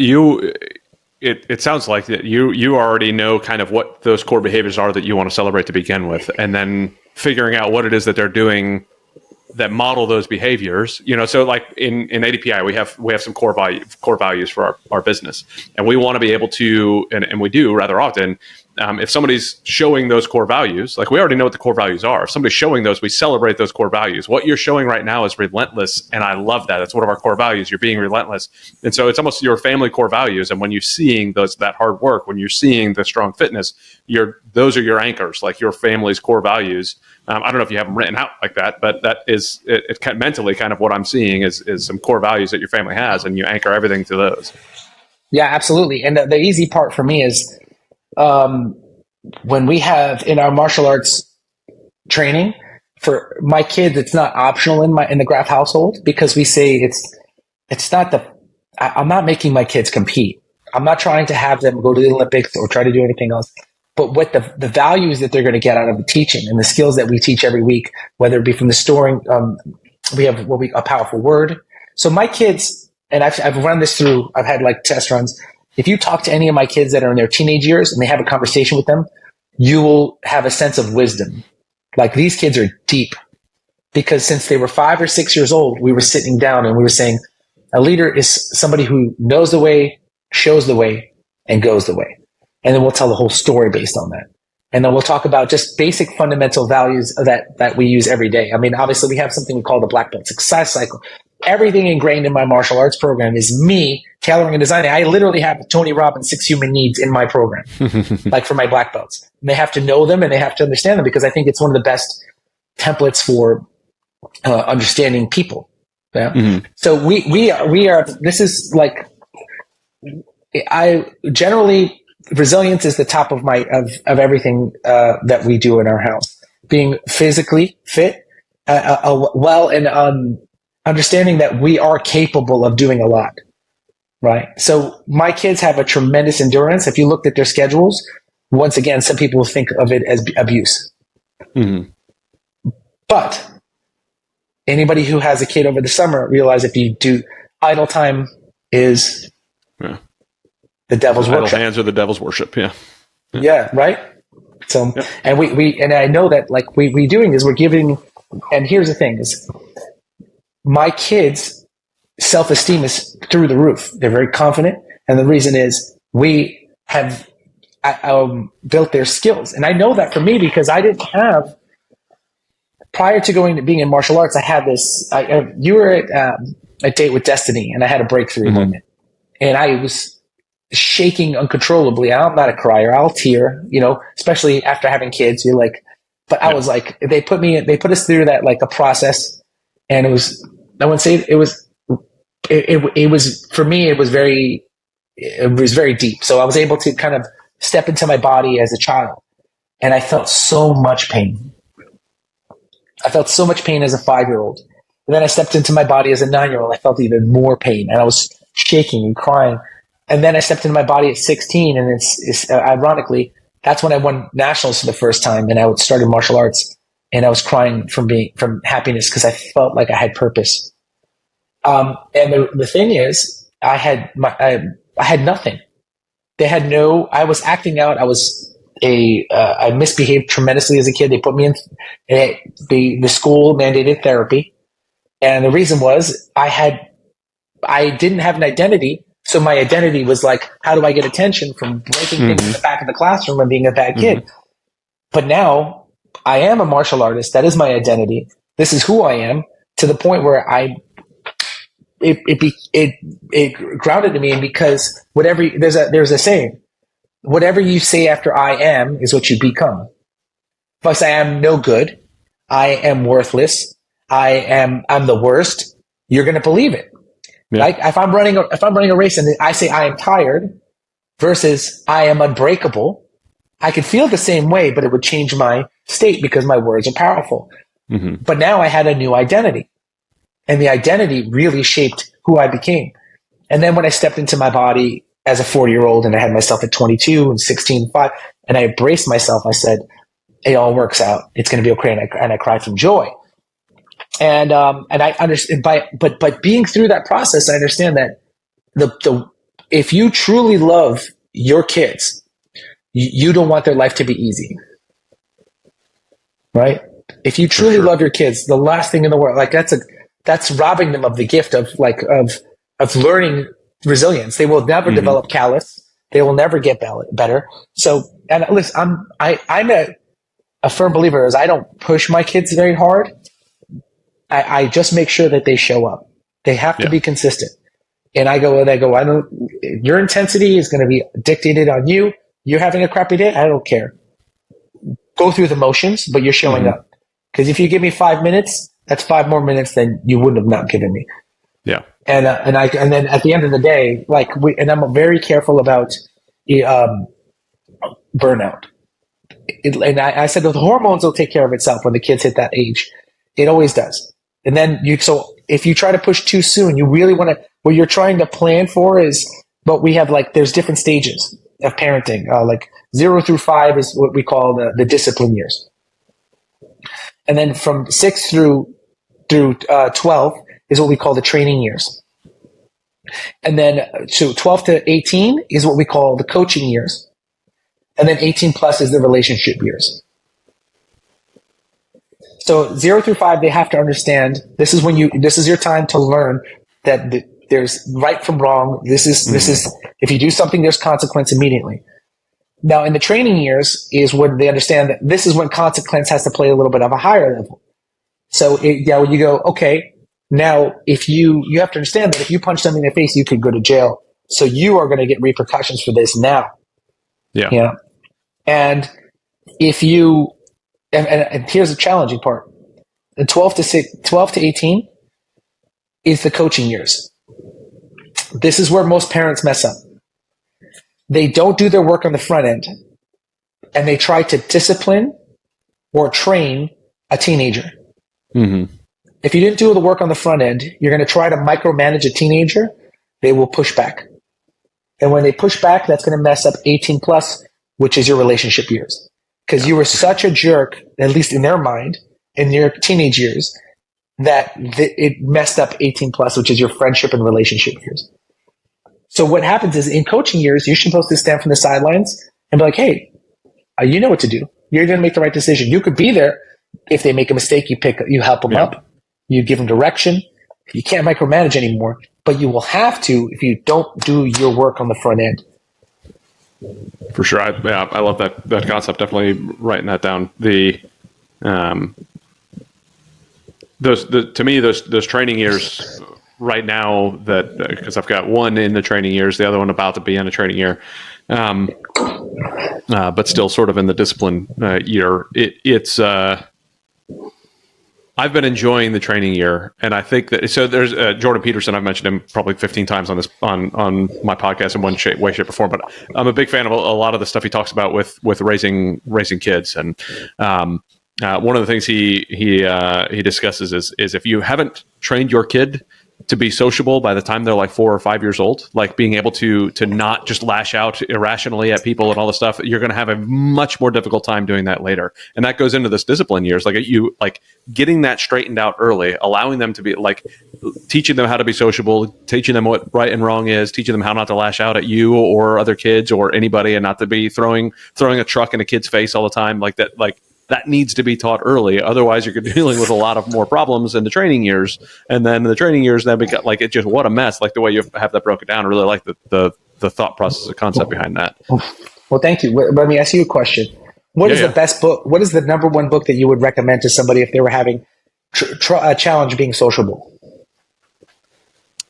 it sounds like that you already know kind of what those core behaviors are that you want to celebrate to begin with, and then figuring out what it is that they're doing that model those behaviors. So like in ADPI, we have some core values for our business, and we want to be able to, and we do rather often. If somebody's showing those core values, like we already know what the core values are. If somebody's showing those, we celebrate those core values. What you're showing right now is relentless, and I love that. It's one of our core values. You're being relentless, and so it's almost your family core values. And when you're seeing that hard work, when you're seeing the strong fitness, those are your anchors, like your family's core values. I don't know if you have them written out like that, but that is it mentally kind of what I'm seeing is some core values that your family has, and you anchor everything to those. Yeah, absolutely. And the easy part for me is when we have in our martial arts training for my kids, it's not optional in the Graf household, because we say it's not I'm not making my kids compete. I'm not trying to have them go to the Olympics or try to do anything else. But what the values that they're going to get out of the teaching and the skills that we teach every week, whether it be from the storing, we have a powerful word. So my kids, and I've run this through, I've had like test runs. If you talk to any of my kids that are in their teenage years and they have a conversation with them, you will have a sense of wisdom. Like, these kids are deep, because since they were 5 or 6 years old, we were sitting down and we were saying, a leader is somebody who knows the way, shows the way, and goes the way. And then we'll tell the whole story based on that. And then we'll talk about just basic fundamental values that we use every day. I mean, obviously we have something we call the Black Belt Success Cycle. Everything ingrained in my martial arts program is me tailoring and designing. I literally have Tony Robbins' 6 human needs in my program, like for my black belts. And they have to know them and they have to understand them, because I think it's one of the best templates for understanding people. Yeah. Mm-hmm. So we are. This is like, I generally, resilience is the top of of everything that we do in our house. Being physically fit, well, and understanding that we are capable of doing a lot, right? So my kids have a tremendous endurance. If you looked at their schedules, once again, some people will think of it as abuse. Mm-hmm. But anybody who has a kid over the summer realize if you do, idle time is the devil's worship. Idle hands are the devil's worship. Yeah. Yeah. Right. So, and we, and I know that like we doing is we're giving, and here's the thing is, my kids' self-esteem is through the roof. They're very confident. And the reason is we have built their skills. And I know that for me, because I didn't have, prior to being in martial arts, I had this, you were at a date with Destiny, and I had a breakthrough moment. And I was shaking uncontrollably. I'm not a crier. I'll tear, especially after having kids. You're like, but I was like, they put us through that, like a process. And it was, I wouldn't say it was for me, it was very deep. So I was able to kind of step into my body as a child, and I felt so much pain. I felt so much pain as a 5-year-old. And then I stepped into my body as a 9-year-old. I felt even more pain, and I was shaking and crying. And then I stepped into my body at 16, and it's ironically, that's when I won nationals for the first time, and I started martial arts. And I was crying from happiness, because I felt like I had purpose. And the thing is, I had nothing. They had I was acting out. I misbehaved tremendously as a kid. They put me in, the school mandated therapy. And the reason was I didn't have an identity. So my identity was like, how do I get attention from breaking things in the back of the classroom and being a bad kid? But now, I am a martial artist. That is my identity. This is who I am, to the point where it grounded to me, and because there's a saying, whatever you say after I am is what you become. If I say I am no good, I am worthless, I'm the worst, you're going to believe it. Yeah. Like if I'm running a race and I say I am tired versus I am unbreakable, I could feel the same way, but it would change my state because my words are powerful. Mm-hmm. But now I had a new identity, and the identity really shaped who I became. And then when I stepped into my body as a 40-year-old and I had myself at 22 and 16, 5, and I embraced myself, I said, it all works out. It's going to be okay. And I cried from joy. And I understand but being through that process, I understand that if you truly love your kids, you don't want their life to be easy, right? If you truly love your kids, the last thing in the world, like that's robbing them of the gift of learning resilience. They will never develop callous. They will never get better. So, and listen, I'm a firm believer is I don't push my kids very hard. I just make sure that they show up. They have to be consistent. And I go, I know your intensity is going to be dictated on you. You're having a crappy day. I don't care. Go through the motions, but you're showing up. Because if you give me 5 minutes, that's 5 more minutes than you wouldn't have not given me. Yeah. And then at the end of the day, and I'm very careful about burnout. And I said that the hormones will take care of itself when the kids hit that age. It always does. And then so if you try to push too soon, you really want to, what you're trying to plan for is, but we have there's different stages of parenting. 0 through 5 is what we call the discipline years. And then from 6 through 12 is what we call the training years. And then so 12 to 18 is what we call the coaching years. And then 18 plus is the relationship years. So 0 through 5, they have to understand this is your time to learn that there's right from wrong. This is if you do something, there's consequence immediately. Now in the training years is when they understand that this is when consequence has to play a little bit of a higher level. So when you go, okay, now if you have to understand that if you punch something in the face, you could go to jail. So you are going to get repercussions for this now. Yeah. Yeah. And if you, and here's the challenging part. The 12 to 18 is the coaching years. This is where most parents mess up. They don't do their work on the front end, and they try to discipline or train a teenager. Mm-hmm. If you didn't do the work on the front end, you're going to try to micromanage a teenager. They will push back. And when they push back, that's going to mess up 18 plus, which is your relationship years. Because you were such a jerk, at least in their mind, in your teenage years, that it messed up 18 plus, which is your friendship and relationship years. So what happens is in coaching years, you're supposed to stand from the sidelines and be like, hey, you know what to do. You're going to make the right decision. You could be there. If they make a mistake, you help them up. You give them direction. You can't micromanage anymore, but you will have to if you don't do your work on the front end. For sure. I love that concept. Definitely writing that down. To me, those training years right now because I've got one in the training years, the other one about to be in a training year. But still sort of in the discipline year. I've been enjoying the training year, and I think that there's Jordan Peterson. I've mentioned him probably 15 times on my podcast in one way, shape, or form. But I'm a big fan of a lot of the stuff he talks about with raising kids. And one of the things he discusses is if you haven't trained your kid to be sociable by the time they're like 4 or 5 years old, like being able to not just lash out irrationally at people and all this stuff, you're going to have a much more difficult time doing that later. And that goes into this discipline years, like getting that straightened out early, allowing them to be teaching them how to be sociable, teaching them what right and wrong is, teaching them how not to lash out at you or other kids or anybody, and not to be throwing a truck in a kid's face all the time like that. That needs to be taught early. Otherwise, you're dealing with a lot of more problems in the training years. And then the training years, it's just what a mess. Like the way you have that broken down. I really like the thought process, the concept behind that. Well, thank you. Let me ask you a question. What is the best book? What is the number one book that you would recommend to somebody if they were having a challenge being sociable?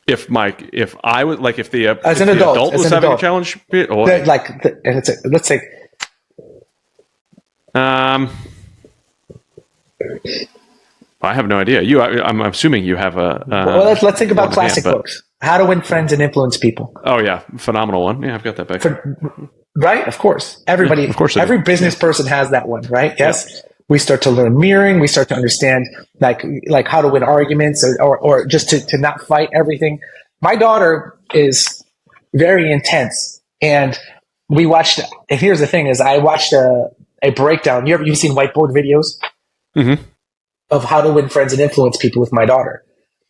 if I would like if the as if an the adult, was having a challenge, and it's let's say. I have no idea. I'm assuming you have a. Well, let's think about classic books. How to Win Friends and Influence People. Oh yeah, phenomenal one. Yeah, I've got that back. Right, of course. Everybody, of course, every business person has that one, right? Yes. Yeah. We start to learn mirroring. We start to understand like how to win arguments or just to not fight everything. My daughter is very intense, and we watched. And here's the thing: is I watched a breakdown. You've seen whiteboard videos of how to win friends and influence people with my daughter.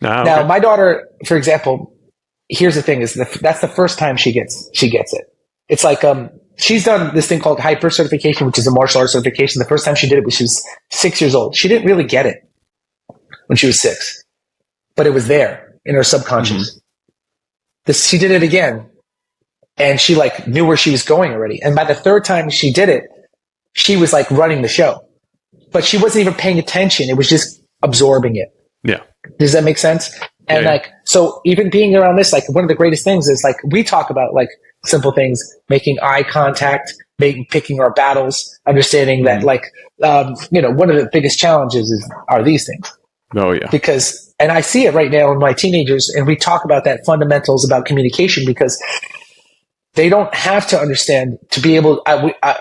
Okay. Now, my daughter, for example, here's the thing: is that's the first time she gets it. It's like she's done this thing called hyper certification, which is a martial arts certification. The first time she did it when she was 6 years old. She didn't really get it when she was 6, but it was there in her subconscious. She did it again, and she like knew where she was going already. And by the third time she did it, she was like running the show, but she wasn't even paying attention. It was just absorbing it. Yeah. Does that make sense? And so even being around this, like one of the greatest things is like we talk about like simple things, making eye contact, picking our battles, understanding that like, one of the biggest challenges are these things. Oh yeah. Because, and I see it right now in my teenagers, and we talk about that fundamentals about communication because they don't have to understand to be able,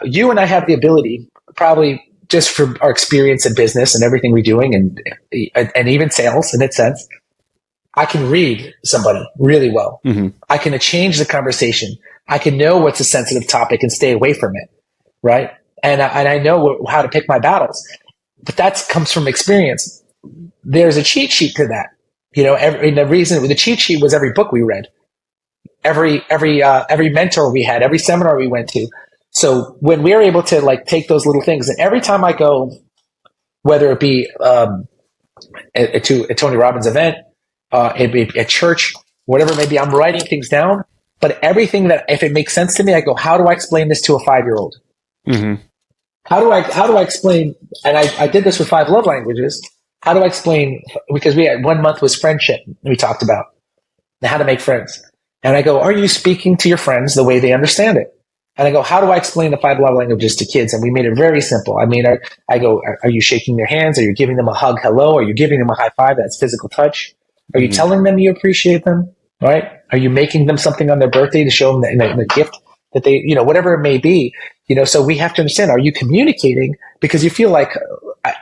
you and I have the ability probably just from our experience in business and everything we're doing and even sales in its sense, I can read somebody really well. I can change the conversation. I can know what's a sensitive topic and stay away from it, right? And I know how to pick my battles. But that comes from experience. There's a cheat sheet to that. The cheat sheet was every book we read, every mentor we had, every seminar we went to. So when we're able to like take those little things, and every time I go, whether it be to a Tony Robbins event, at church, whatever it may be, I'm writing things down. But everything that, if it makes sense to me, I go, how do I explain this to a 5-year-old? How do I explain? And I did this with 5 love languages. How do I explain? Because we had 1 month was friendship. We talked about how to make friends. And I go, are you speaking to your friends the way they understand it? And I go, how do I explain the 5 love languages to kids? And we made it very simple. I mean, I go, are you shaking their hands? Are you giving them a hug? Hello? Are you giving them a high five? That's physical touch. Are you telling them you appreciate them? Right? Are you making them something on their birthday to show them the gift that they, whatever it may be, so we have to understand, are you communicating? Because you feel like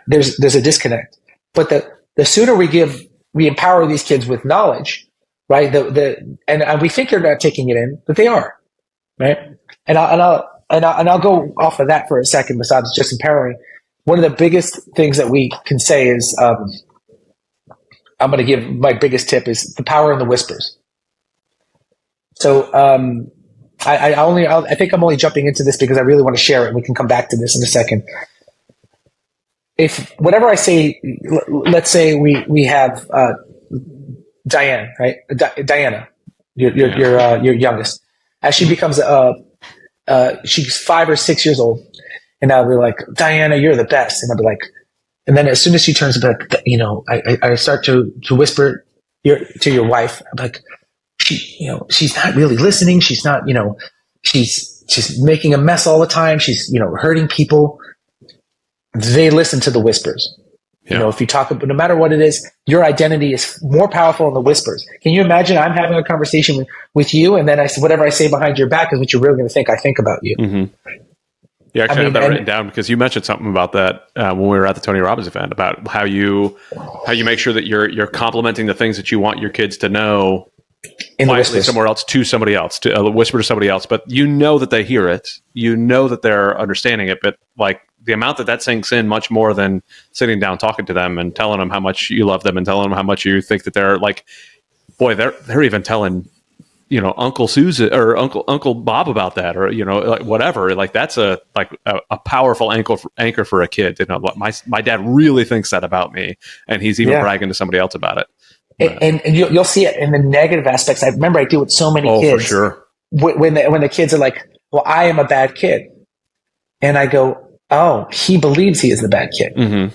there's a disconnect. But the sooner we empower these kids with knowledge, right? And we think they're not taking it in, but they are, right? And I'll go off of that for a second. Besides just empowering, one of the biggest things that we can say is, I'm going to give my biggest tip is the power in the whispers. So I think I'm only jumping into this because I really want to share it, and we can come back to this in a second. If whatever I say, let's say we have Diane, right? Diana, your youngest, as she becomes she's 5 or 6 years old, and I'll be like, Diana, you're the best, and I'll be like, and then as soon as she turns back, I start to whisper to your wife, I'm like, she's not really listening. She's not, she's making a mess all the time. She's, hurting people. They listen to the whispers. Yeah. If you talk about, no matter what it is, your identity is more powerful in the whispers. Can you imagine I'm having a conversation with you, and then whatever I say behind your back is what you're really going to think I think about you. Yeah, actually, I have that written down because you mentioned something about that when we were at the Tony Robbins event about how you make sure that you're complimenting the things that you want your kids to know in quietly somewhere else to somebody else, to whisper to somebody else. But that they hear it, that they're understanding it. But like the amount that sinks in much more than sitting down talking to them and telling them how much you love them and telling them how much you think that they're like, boy, they're even telling Uncle Susan or Uncle Bob about that, or like whatever. Like that's a powerful anchor for a kid. My dad really thinks that about me, and he's even bragging to somebody else about it. And you'll see it in the negative aspects. I remember I do with so many kids. For sure. When the kids are like, "Well, I am a bad kid," and I go, "Oh, he believes he is the bad kid."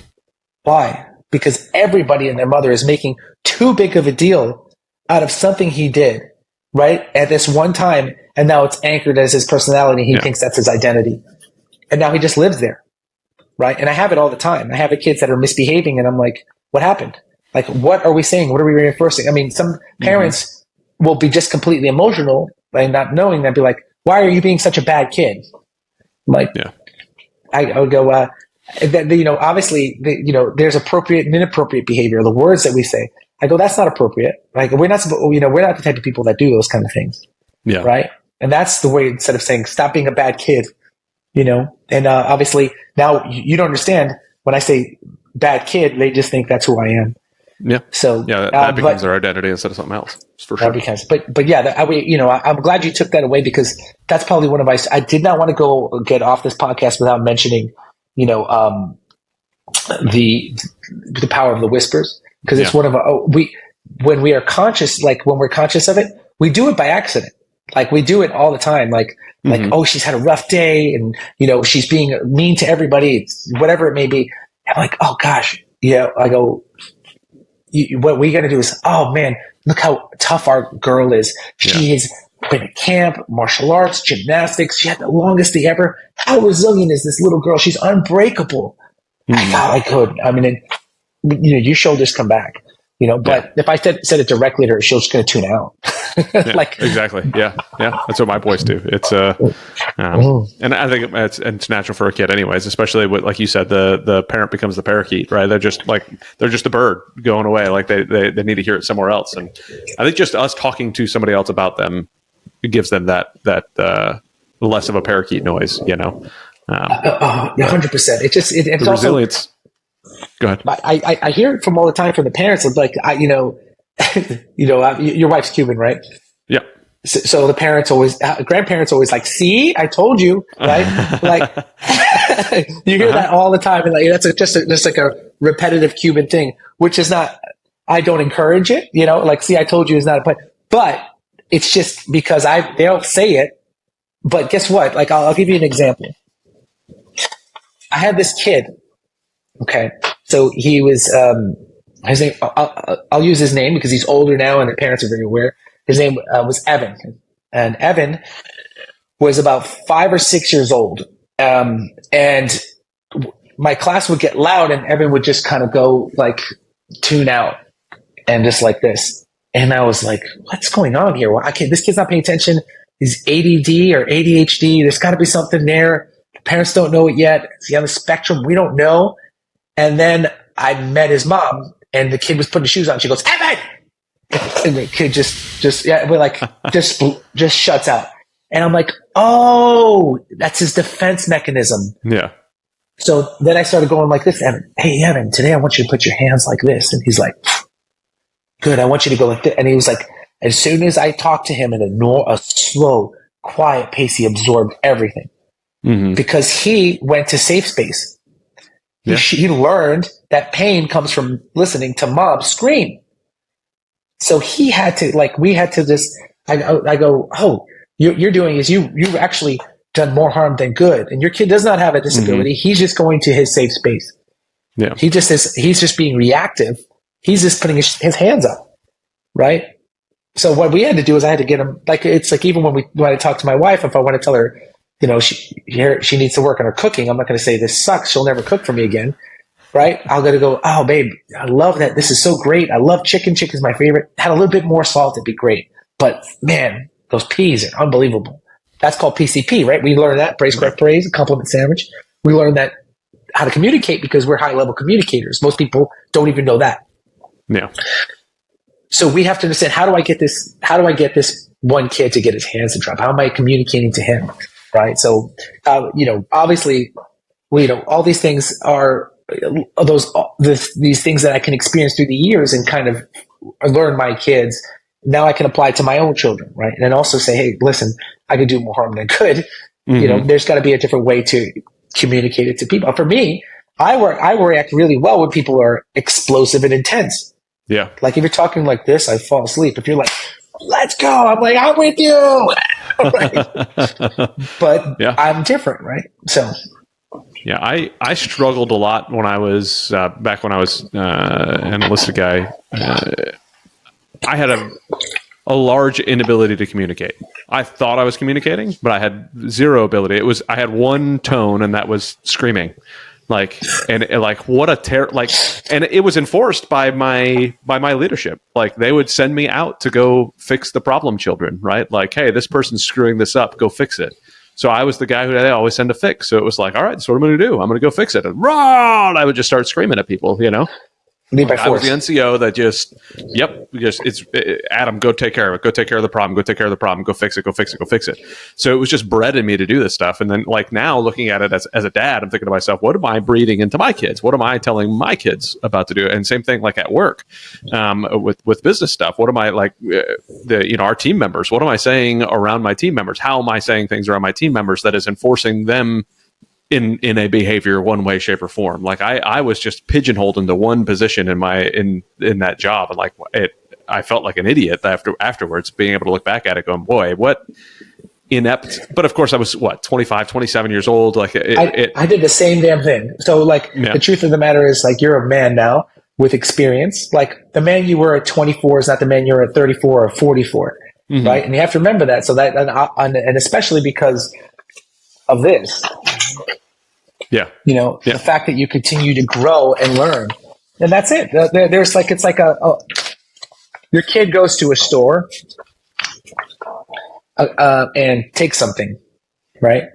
Why? Because everybody and their mother is making too big of a deal out of something he did, right, at this one time, and now it's anchored as his personality. He thinks that's his identity. And now he just lives there, right? And I have it all the time. I have kids that are misbehaving, and I'm like, what happened? Like, what are we saying? What are we reinforcing? I mean, some parents will be just completely emotional and not knowing that, be like, why are you being such a bad kid? Like, I would go, obviously, there's appropriate and inappropriate behavior, the words that we say. I go, that's not appropriate. Like, we're not the type of people that do those kind of things. Yeah. Right. And that's the way, instead of saying, stop being a bad kid, and obviously now you don't understand when I say bad kid, they just think that's who I am. Yeah. So that becomes their identity instead of something else. For sure. But yeah, I'm glad you took that away, because that's probably one of I did not want to get off this podcast without mentioning, the power of the whispers, because it's one of when we are conscious, like when we're conscious of it, we do it by accident. Like we do it all the time. Like, oh, she's had a rough day, and she's being mean to everybody, whatever it may be. I'm like, oh gosh, I go, what we got to do is, oh man, look how tough our girl is. She has been at camp, martial arts, gymnastics. She had the longest day ever. How resilient is this little girl? She's unbreakable. I thought I could. I mean, your shoulders come back. But if I said it directly to her, she's just going to tune out. Exactly. Yeah. That's what my boys do. It's and I think it's natural for a kid, anyways. Especially with, like you said, the parent becomes the parakeet, right? They're just a bird going away. Like they need to hear it somewhere else. And I think just us talking to somebody else about them, it gives them that less of a parakeet noise. 100%. It's the resilience. Go ahead. I hear it from all the time from the parents. It's like, your wife's Cuban, right? Yeah. So the grandparents always like, see, I told you, right? Like, you hear that all the time. And like, that's just like a repetitive Cuban thing, which is not, I don't encourage it, like, see, I told you is not a point, but it's just because they'll say it. But guess what? Like, I'll give you an example. I had this kid. Okay. So he was, his name, I'll use his name because he's older now and the parents are very aware. His name was Evan. And Evan was about 5 or 6 years old. And my class would get loud and Evan would just kind of go like tune out and just like this. And I was like, what's going on here? Well, this kid's not paying attention. He's ADD or ADHD. There's got to be something there. The parents don't know it yet. Is he on the spectrum? We don't know. And then I met his mom, and the kid was putting shoes on. She goes, Evan! And the kid just shuts out. And I'm like, oh, that's his defense mechanism. Yeah. So then I started going like this, Evan. Hey, Evan, today I want you to put your hands like this. And he's like, good, I want you to go like this. And he was like, as soon as I talked to him in a slow, quiet pace, he absorbed everything. Because he went to safe space. Yeah. He learned that pain comes from listening to mom scream. So he had to, like, we had to just, I go, oh, you're doing is you've actually done more harm than good. And your kid does not have a disability. He's just going to his safe space. Yeah. He's just being reactive. He's just putting his hands up. Right. So what we had to do is I had to get him, like, it's like, even when I talk to my wife, if I want to tell her, she needs to work on her cooking, I'm not going to say this sucks, she'll never cook for me again, right? I'm going to go, oh, babe, I love that. This is so great. I love chicken. Chicken's my favorite. Had a little bit more salt, it'd be great. But man, those peas are unbelievable. That's called PCP, right? We learned that, praise, correct, praise, a compliment sandwich. We learned that how to communicate because we're high-level communicators. Most people don't even know that. Yeah. So we have to understand, how do I get this one kid to get his hands to drop? How am I communicating to him? Right. So, obviously, all these things are these things that I can experience through the years and kind of learn my kids. Now I can apply it to my own children. Right. And then also say, hey, listen, I can do more harm than good. There's got to be a different way to communicate it to people. For me, I react really well when people are explosive and intense. Yeah. Like if you're talking like this, I fall asleep. If you're like, let's go, I'm like, I'm with you. Right. But yeah. I'm different, right? So yeah, I struggled a lot when I was back when I was an enlisted guy. I had a large inability to communicate. I thought I was communicating, but I had zero ability. I had one tone, and that was screaming. Like, and like, what a and it was enforced by my leadership. Like, they would send me out to go fix the problem children, right? Like, hey, this person's screwing this up, go fix it. So I was the guy who they always send to fix. So it was like, all right, that's what I'm going to do. I'm going to go fix it. And rah! I would just start screaming at people, you know? I was the NCO that Adam, go take care of it. Go take care of the problem. Go take care of the problem. Go fix it. Go fix it. Go fix it. So it was just bred in me to do this stuff. And then, like, now looking at it as a dad, I'm thinking to myself, what am I breeding into my kids? What am I telling my kids about to do? And same thing, like at work, with business stuff. What am I like? Our team members. What am I saying around my team members? How am I saying things around my team members that is enforcing them in a behavior one way, shape, or form? Like I was just pigeonholed into one position in that job, and like I felt like an idiot afterwards, being able to look back at it going, boy, what inept. But of course I was 25, 27 years old. Like I did the same damn thing. So like the truth of the matter is, like, you're a man now with experience. Like, the man you were at 24 is not the man you're at 34 or 44. Mm-hmm. Right. And you have to remember that. So that, and especially because of this, the fact that you continue to grow and learn, and that's it. There's like, it's like your kid goes to a store and takes something, right?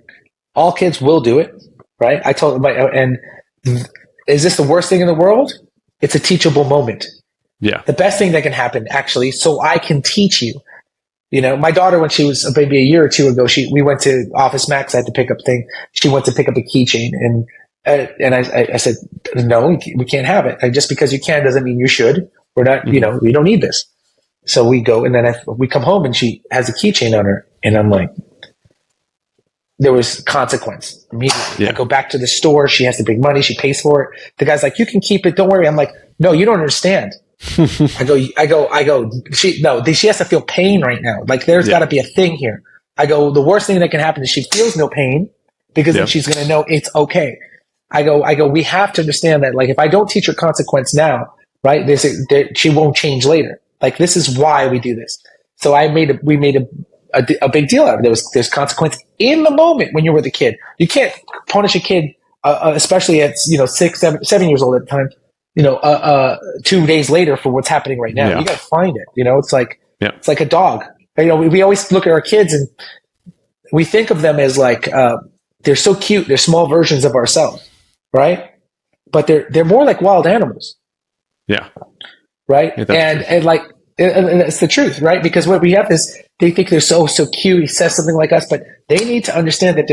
All kids will do it, right? I told them, and is this the worst thing in the world? It's a teachable moment. Yeah. The best thing that can happen, actually, so I can teach you. You know, my daughter, when she was maybe a year or two ago, we went to Office Max. I had to pick up thing. She went to pick up a keychain, and I said, no, we can't have it. Just because you can doesn't mean you should. We're not, mm-hmm. We don't need this. So we go, and then we come home, and she has a keychain on her, and I'm like, there was consequence immediately. Yeah. I go back to the store. She has the big money. She pays for it. The guy's like, you can keep it. Don't worry. I'm like, no, you don't understand. I go, she has to feel pain right now. Like, there's got to be a thing here. I go, the worst thing that can happen is she feels no pain, because then she's going to know it's okay. I go, we have to understand that, like, if I don't teach her consequence now, right, she won't change later. Like, this is why we do this. So we made a big deal out of it. There's consequence in the moment when you're with a kid. You can't punish a kid, especially at 6, 7 years old at the time, 2 days later for what's happening right now. You got to find it. It's like it's like a dog. We always look at our kids and we think of them as like they're so cute. They're small versions of ourselves, right? But they're more like wild animals. Yeah. Right. And it's the truth, right? Because what we have is, they think they're so cute. He says something like us, but they need to understand that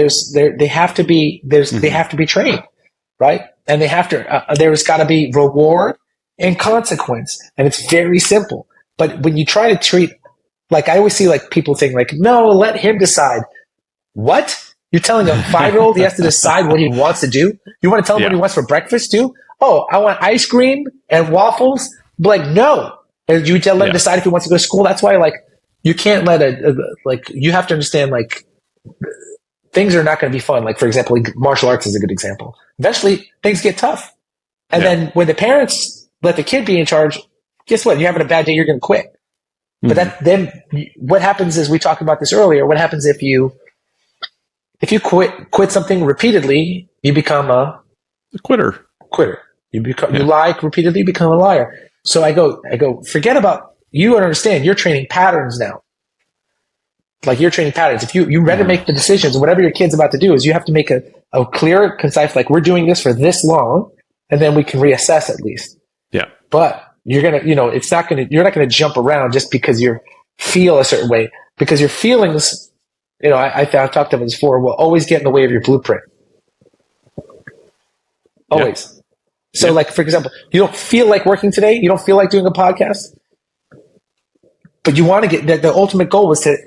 they have to be trained, right? And they have to. There's got to be reward and consequence, and it's very simple. But when you try to treat, like, I always see like people saying like, no, let him decide. What? You're telling a 5-year-old he has to decide what he wants to do? You want to tell him what he wants for breakfast too? Oh, I want ice cream and waffles. But like, no. And you let him decide if he wants to go to school. That's why, like, you can't let you have to understand, like, things are not going to be fun. Like, for example, martial arts is a good example. Eventually, things get tough. And then when the parents let the kid be in charge, guess what? You're having a bad day, you're going to quit. Mm-hmm. But then what happens is, we talked about this earlier, what happens if you quit something repeatedly, you become a quitter. You lie repeatedly, become a liar. So I go, forget about, you understand, you're training patterns now. Like, you're training patterns. If you better make the decisions, whatever your kid's about to do, is you have to make a clear, concise, like, we're doing this for this long, and then we can reassess at least. Yeah. But you're going to, you're not going to jump around just because you feel a certain way, because your feelings, I've talked about this before, will always get in the way of your blueprint. Always. Yeah. So, like, for example, you don't feel like working today. You don't feel like doing a podcast, but you want to get the ultimate goal was to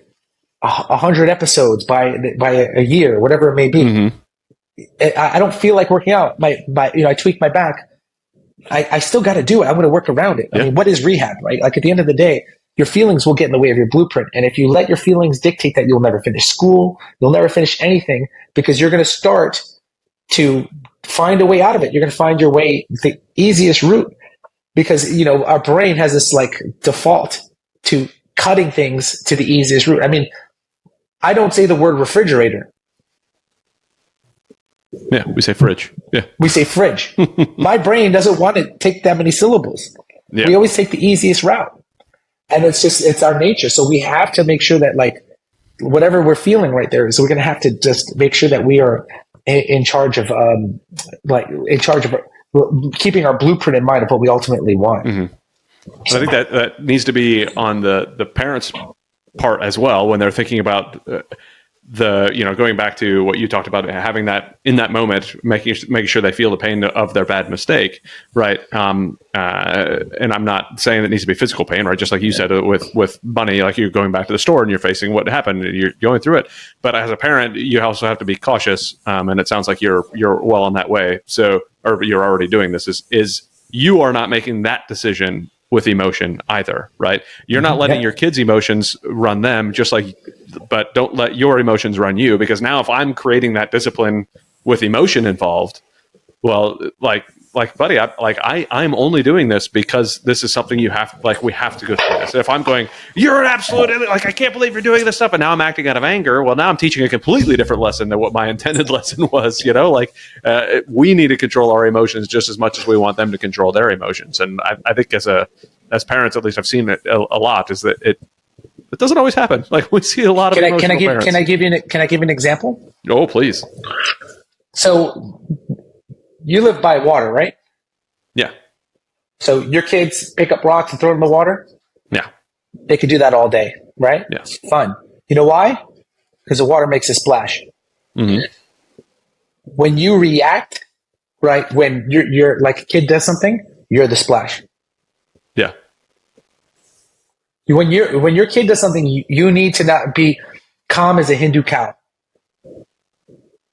100 episodes by a year, whatever it may be. Mm-hmm. I don't feel like working out. I tweak my back. I still got to do it. I'm going to work around it. I mean, what is rehab, right? Like, at the end of the day, your feelings will get in the way of your blueprint. And if you let your feelings dictate that, you'll never finish school. You'll never finish anything, because you're going to start to find a way out of it. You're going to find your way, the easiest route, because, our brain has this, like, default to cutting things to the easiest route. I mean, I don't say the word refrigerator. Yeah, we say fridge. Yeah. We say fridge. My brain doesn't want to take that many syllables. Yeah. We always take the easiest route. And it's our nature. So we have to make sure that like whatever we're feeling right there, so we're going to have to just make sure that we are in charge of keeping our blueprint in mind of what we ultimately want. Mm-hmm. I think that needs to be on the parents' part as well when they're thinking about going back to what you talked about, having that in that moment, making sure they feel the pain of their bad mistake, right? And I'm not saying that needs to be physical pain, right? Just like you said with money, like you're going back to the store and you're facing what happened, and you're going through it. But as a parent, you also have to be cautious, and it sounds like you're well on that way. So, or you're already doing this. Is you are not making that decision with emotion either, right? You're not letting your kids' emotions run them, but don't let your emotions run you, because now if I'm creating that discipline with emotion involved, well, buddy, I'm only doing this because this is something we have to go through this. If I'm going, you're an absolute, I can't believe you're doing this stuff, and now I'm acting out of anger, well, now I'm teaching a completely different lesson than what my intended lesson was, we need to control our emotions just as much as we want them to control their emotions. And I think as parents, at least I've seen it a lot, is that it doesn't always happen. Like we see a lot of emotional parents. Can I give you an example? Oh, please. So you live by water, right? Yeah. So your kids pick up rocks and throw them in the water? Yeah. They could do that all day, right? Yeah. Fun. You know why? Because the water makes a splash. Mm-hmm. When you react, right, when you're like a kid does something, you're the splash. Yeah. When your kid does something, you need to not be calm as a Hindu cow,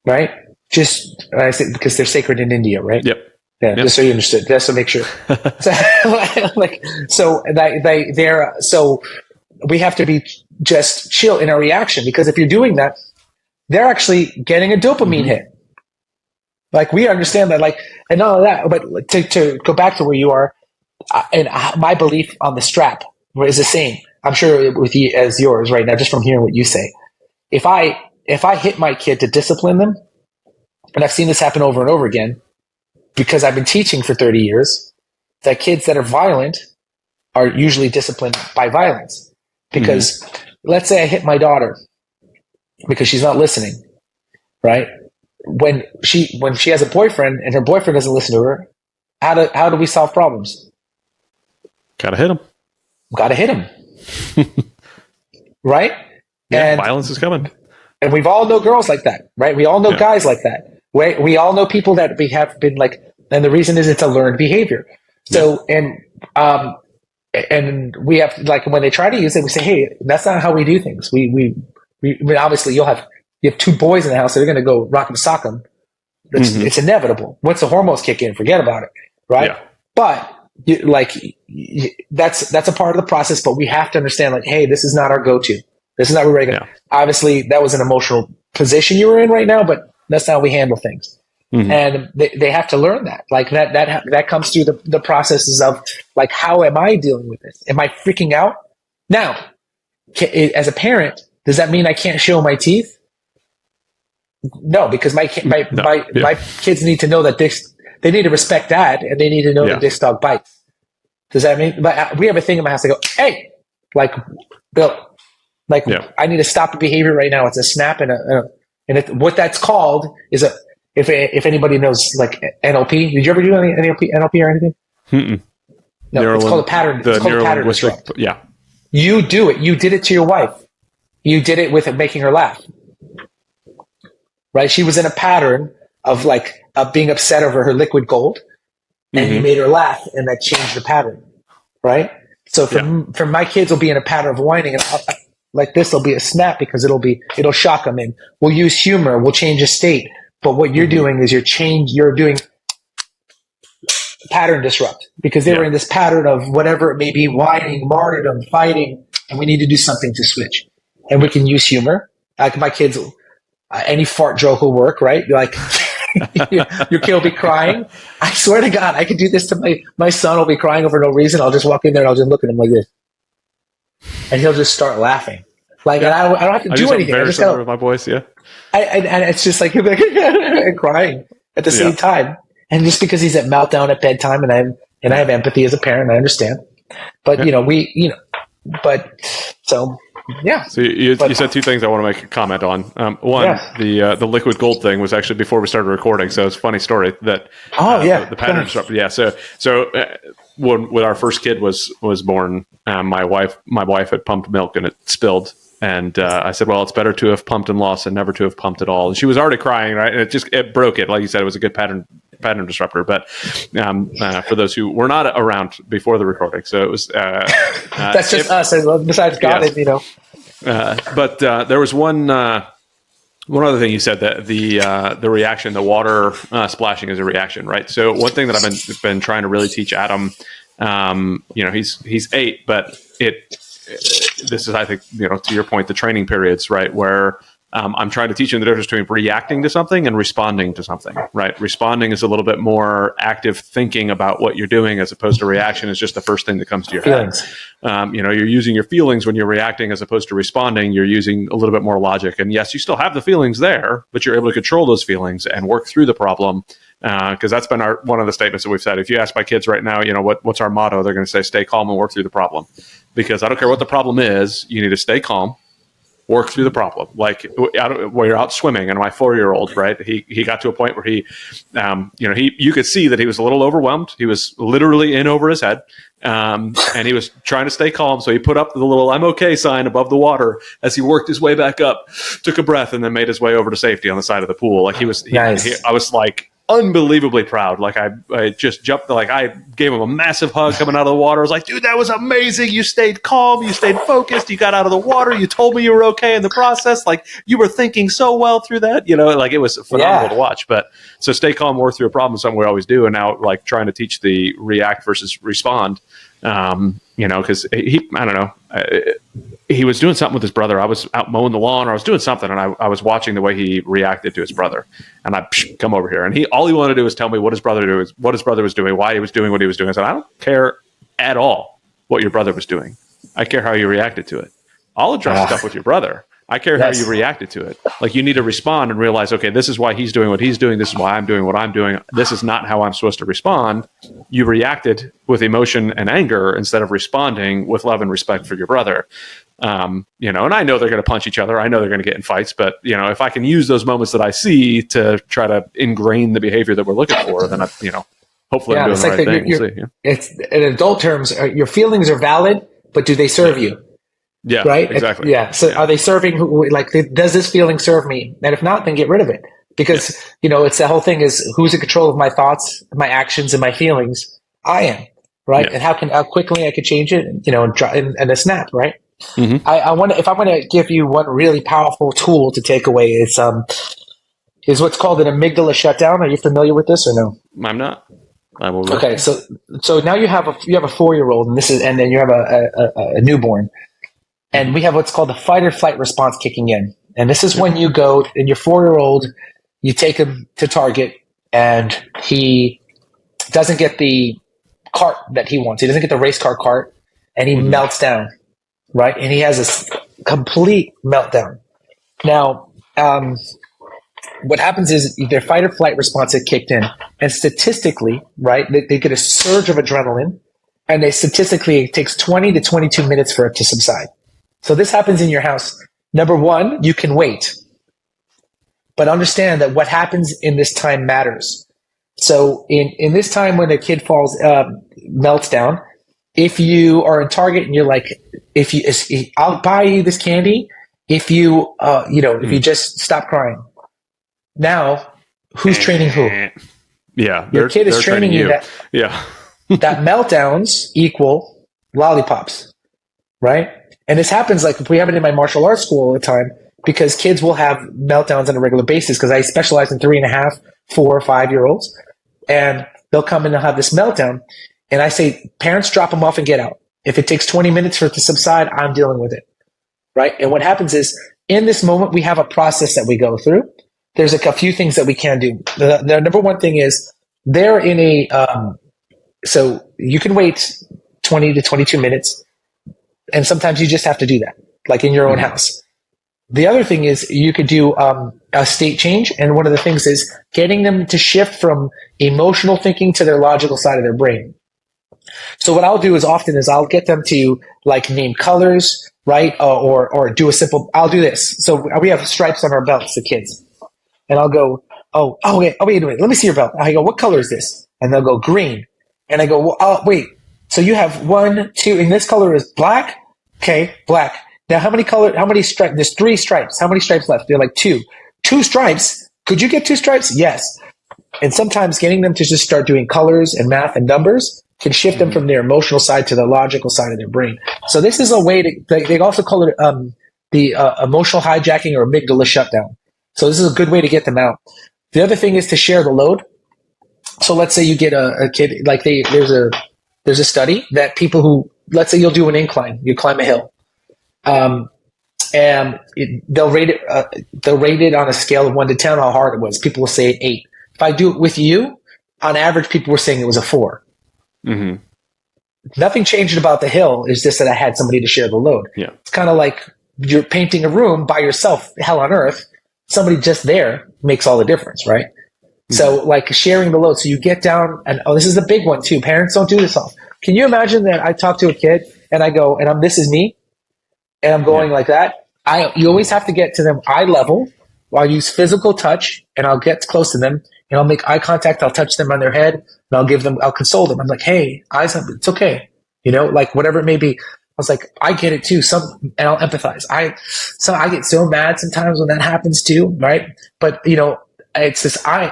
right? Just I say because they're sacred in India, right? Yep. Yeah, yep. Just so you understood, just to make sure. So we have to be just chill in our reaction, because if you're doing that, they're actually getting a dopamine hit. Like we understand that, and all of that. But to go back to where you are, and my belief on the strap is the same. I'm sure with you as yours right now, just from hearing what you say. If I hit my kid to discipline them, and I've seen this happen over and over again, because I've been teaching for 30 years, that kids that are violent are usually disciplined by violence. Because let's say I hit my daughter because she's not listening, right? When she has a boyfriend and her boyfriend doesn't listen to her, how do we solve problems? Gotta hit him. Gotta hit him. Right? Yeah, and violence is coming. And we've all know girls like that, right? We all know guys like that. We all know people that we have been like, and the reason is it's a learned behavior. So, and we have, like, when they try to use it, we say, hey, that's not how we do things. We obviously you have two boys in the house, so they're going to go rock 'em, sock 'em. It's inevitable. Once the hormones kick in, forget about it. Right. Yeah. But that's a part of the process, but we have to understand, like, hey, this is not our go-to. This is not where we're going to, obviously that was an emotional position you were in right now, but that's not how we handle things. And they have to learn that. Like that comes through the processes of, like, how am I dealing with this? Am I freaking out? Now, as a parent, does that mean I can't show my teeth? No, because my kids need to know that they need to respect that, and they need to know that this dog bites. Does that mean? But we have a thing in my house. They go, hey, like, Bill, like, I need to stop the behavior right now. It's a snap and what that's called is if anybody knows, like, NLP. Did you ever do any NLP or anything? No, it's called a pattern. It's called a pattern disrupt. Yeah. You do it. You did it to your wife. You did it with making her laugh. Right? She was in a pattern of being upset over her liquid gold, and you made her laugh, and that changed the pattern. Right? So for my kids, will be in a pattern of whining, and like this, will be a snap because it'll shock them, and we'll use humor. We'll change a state. But what you're doing is you're doing pattern disrupt, because they were in this pattern of whatever it may be, whining, martyrdom, fighting, and we need to do something to switch. And we can use humor. Like my kids, any fart joke will work, right? Like your kid will be crying. I swear to God, I could do this to my son will be crying over no reason. I'll just walk in there and I'll just look at him like this. and he'll just start laughing. Like, and I don't have to do anything. I just kind with my voice. Yeah. And it's just like he'll be like and crying at the same time. And just because he's at meltdown at bedtime, and I have empathy as a parent, I understand. But so you said two things I want to make a comment on. One, the liquid gold thing was actually before we started recording, so it's a funny story that. The pattern disruptor. Yeah. So when our first kid was born, my wife had pumped milk and it spilled. And I said, well, it's better to have pumped and lost than never to have pumped at all. And she was already crying, right? And it broke it. Like you said, it was a good pattern disruptor. But for those who were not around before the recording, so it was that's just us. Besides God, But there was one other thing you said, that the reaction, the water splashing is a reaction, right? So one thing that I've been trying to really teach Adam, he's 8, but this is, I think, to your point, the training periods, right, where I'm trying to teach him the difference between reacting to something and responding to something, right? Responding is a little bit more active thinking about what you're doing, as opposed to reaction is just the first thing that comes to your head. You're using your feelings when you're reacting, as opposed to responding. You're using a little bit more logic. And yes, you still have the feelings there, but you're able to control those feelings and work through the problem. Because that's been one of the statements that we've said. If you ask my kids right now, what's our motto, they're going to say, stay calm and work through the problem. Because I don't care what the problem is, you need to stay calm, work through the problem. Like where you're out swimming, and my 4-year-old, right? He got to a point where you could see that he was a little overwhelmed. He was literally in over his head. And he was trying to stay calm. So he put up the little "I'm okay" sign above the water as he worked his way back up, took a breath, and then made his way over to safety on the side of the pool. Like I was like, unbelievably proud. Like I just jumped, like I gave him a massive hug coming out of the water. I was like, dude, that was amazing. You stayed calm. You stayed focused. You got out of the water. You told me you were okay in the process. Like you were thinking so well through that, like it was phenomenal to watch. But so stay calm, work through a problem is something we always do. And now like trying to teach the react versus respond, because I don't know, he was doing something with his brother. I was out mowing the lawn, or I was doing something, and I was watching the way he reacted to his brother. And I come over here, and all he wanted to do was tell me what his brother was doing, why he was doing what he was doing. I said, I don't care at all what your brother was doing. I care how you reacted to it. I'll address stuff with your brother. I care how you reacted to it. Like you need to respond and realize, okay, this is why he's doing what he's doing. This is why I'm doing what I'm doing. This is not how I'm supposed to respond. You reacted with emotion and anger instead of responding with love and respect for your brother. And I know they're going to punch each other. I know they're going to get in fights, but if I can use those moments that I see to try to ingrain the behavior that we're looking for, then hopefully I'm doing the right thing. We'll see. Yeah. It's in adult terms, your feelings are valid, but do they serve you? Yeah, right. Exactly. So are they serving? Like, does this feeling serve me? And if not, then get rid of it. Because it's the whole thing is who's in control of my thoughts, my actions, and my feelings. I am, right. And how quickly I could change it, in a snap, right. Mm-hmm. I want to give you one really powerful tool to take away. Is what's called an amygdala shutdown. Are you familiar with this or no? I'm not. I will. Okay, so now you have a 4-year-old, and then you have a newborn, and we have what's called the fight or flight response kicking in. And this is when you go and your 4-year-old, you take him to Target, and he doesn't get the cart that he wants. He doesn't get the race car cart, and he melts down. Right, and he has this complete meltdown. Now, what happens is their fight or flight response had kicked in, and statistically, right, they get a surge of adrenaline, and it takes 20 to 22 minutes for it to subside. So this happens in your house. Number one, you can wait, but understand that what happens in this time matters. So in this time when a kid melts down. If you are in Target and you're like, I'll buy you this candy if you, if you just stop crying. Now, who's training who? Yeah, your kid is training you. That meltdowns equal lollipops, right? And this happens like we have it in my martial arts school all the time because kids will have meltdowns on a regular basis because I specialize in 3.5, 4, 5-year-olds, and they'll come in and have this meltdown. And I say, parents, drop them off and get out. If it takes 20 minutes for it to subside, I'm dealing with it, right? And what happens is, in this moment, we have a process that we go through. There's a few things that we can do. The number one thing is, they're in so you can wait 20 to 22 minutes. And sometimes you just have to do that, like in your own house. The other thing is you could do a state change. And one of the things is getting them to shift from emotional thinking to their logical side of their brain. So what I'll do is often is I'll get them to like name colors, right? Or do a simple, I'll do this. So we have stripes on our belts, the kids. And I'll go, wait a minute. Let me see your belt. I go, what color is this? And they'll go green. And I go, well, wait. So you have 1, 2, and this color is black? Okay, black. Now how many stripes? There's 3 stripes. How many stripes left? They're like 2. 2 stripes? Could you get 2 stripes? Yes. And sometimes getting them to just start doing colors and math and numbers can shift them from their emotional side to the logical side of their brain. So this is a way to, they also call it the emotional hijacking or amygdala shutdown. So this is a good way to get them out. The other thing is to share the load. So let's say you get a kid, like there's a study that people who, let's say you'll do an incline, you climb a hill, and they'll rate it on a scale of 1 to 10 how hard it was. People will say 8. If I do it with you, on average, people were saying it was a 4. Mm-hmm. Nothing changed about the hill. It's just that I had somebody to share the load. Yeah. It's kind of like you're painting a room by yourself, hell on earth. Somebody just there makes all the difference, right? Mm-hmm. So like sharing the load. So you get down and, this is a big one too. Parents don't do this often. Can you imagine that I talk to a kid and I go, and this is me, and I'm going like that? You always have to get to them eye level. I'll use physical touch and I'll get close to them and I'll make eye contact. I'll touch them on their head and I'll console them. I'm like, hey, eyes up, it's okay. Like whatever it may be. I was like, I get it too. And I'll empathize. I get so mad sometimes when that happens too, right? But it's this, I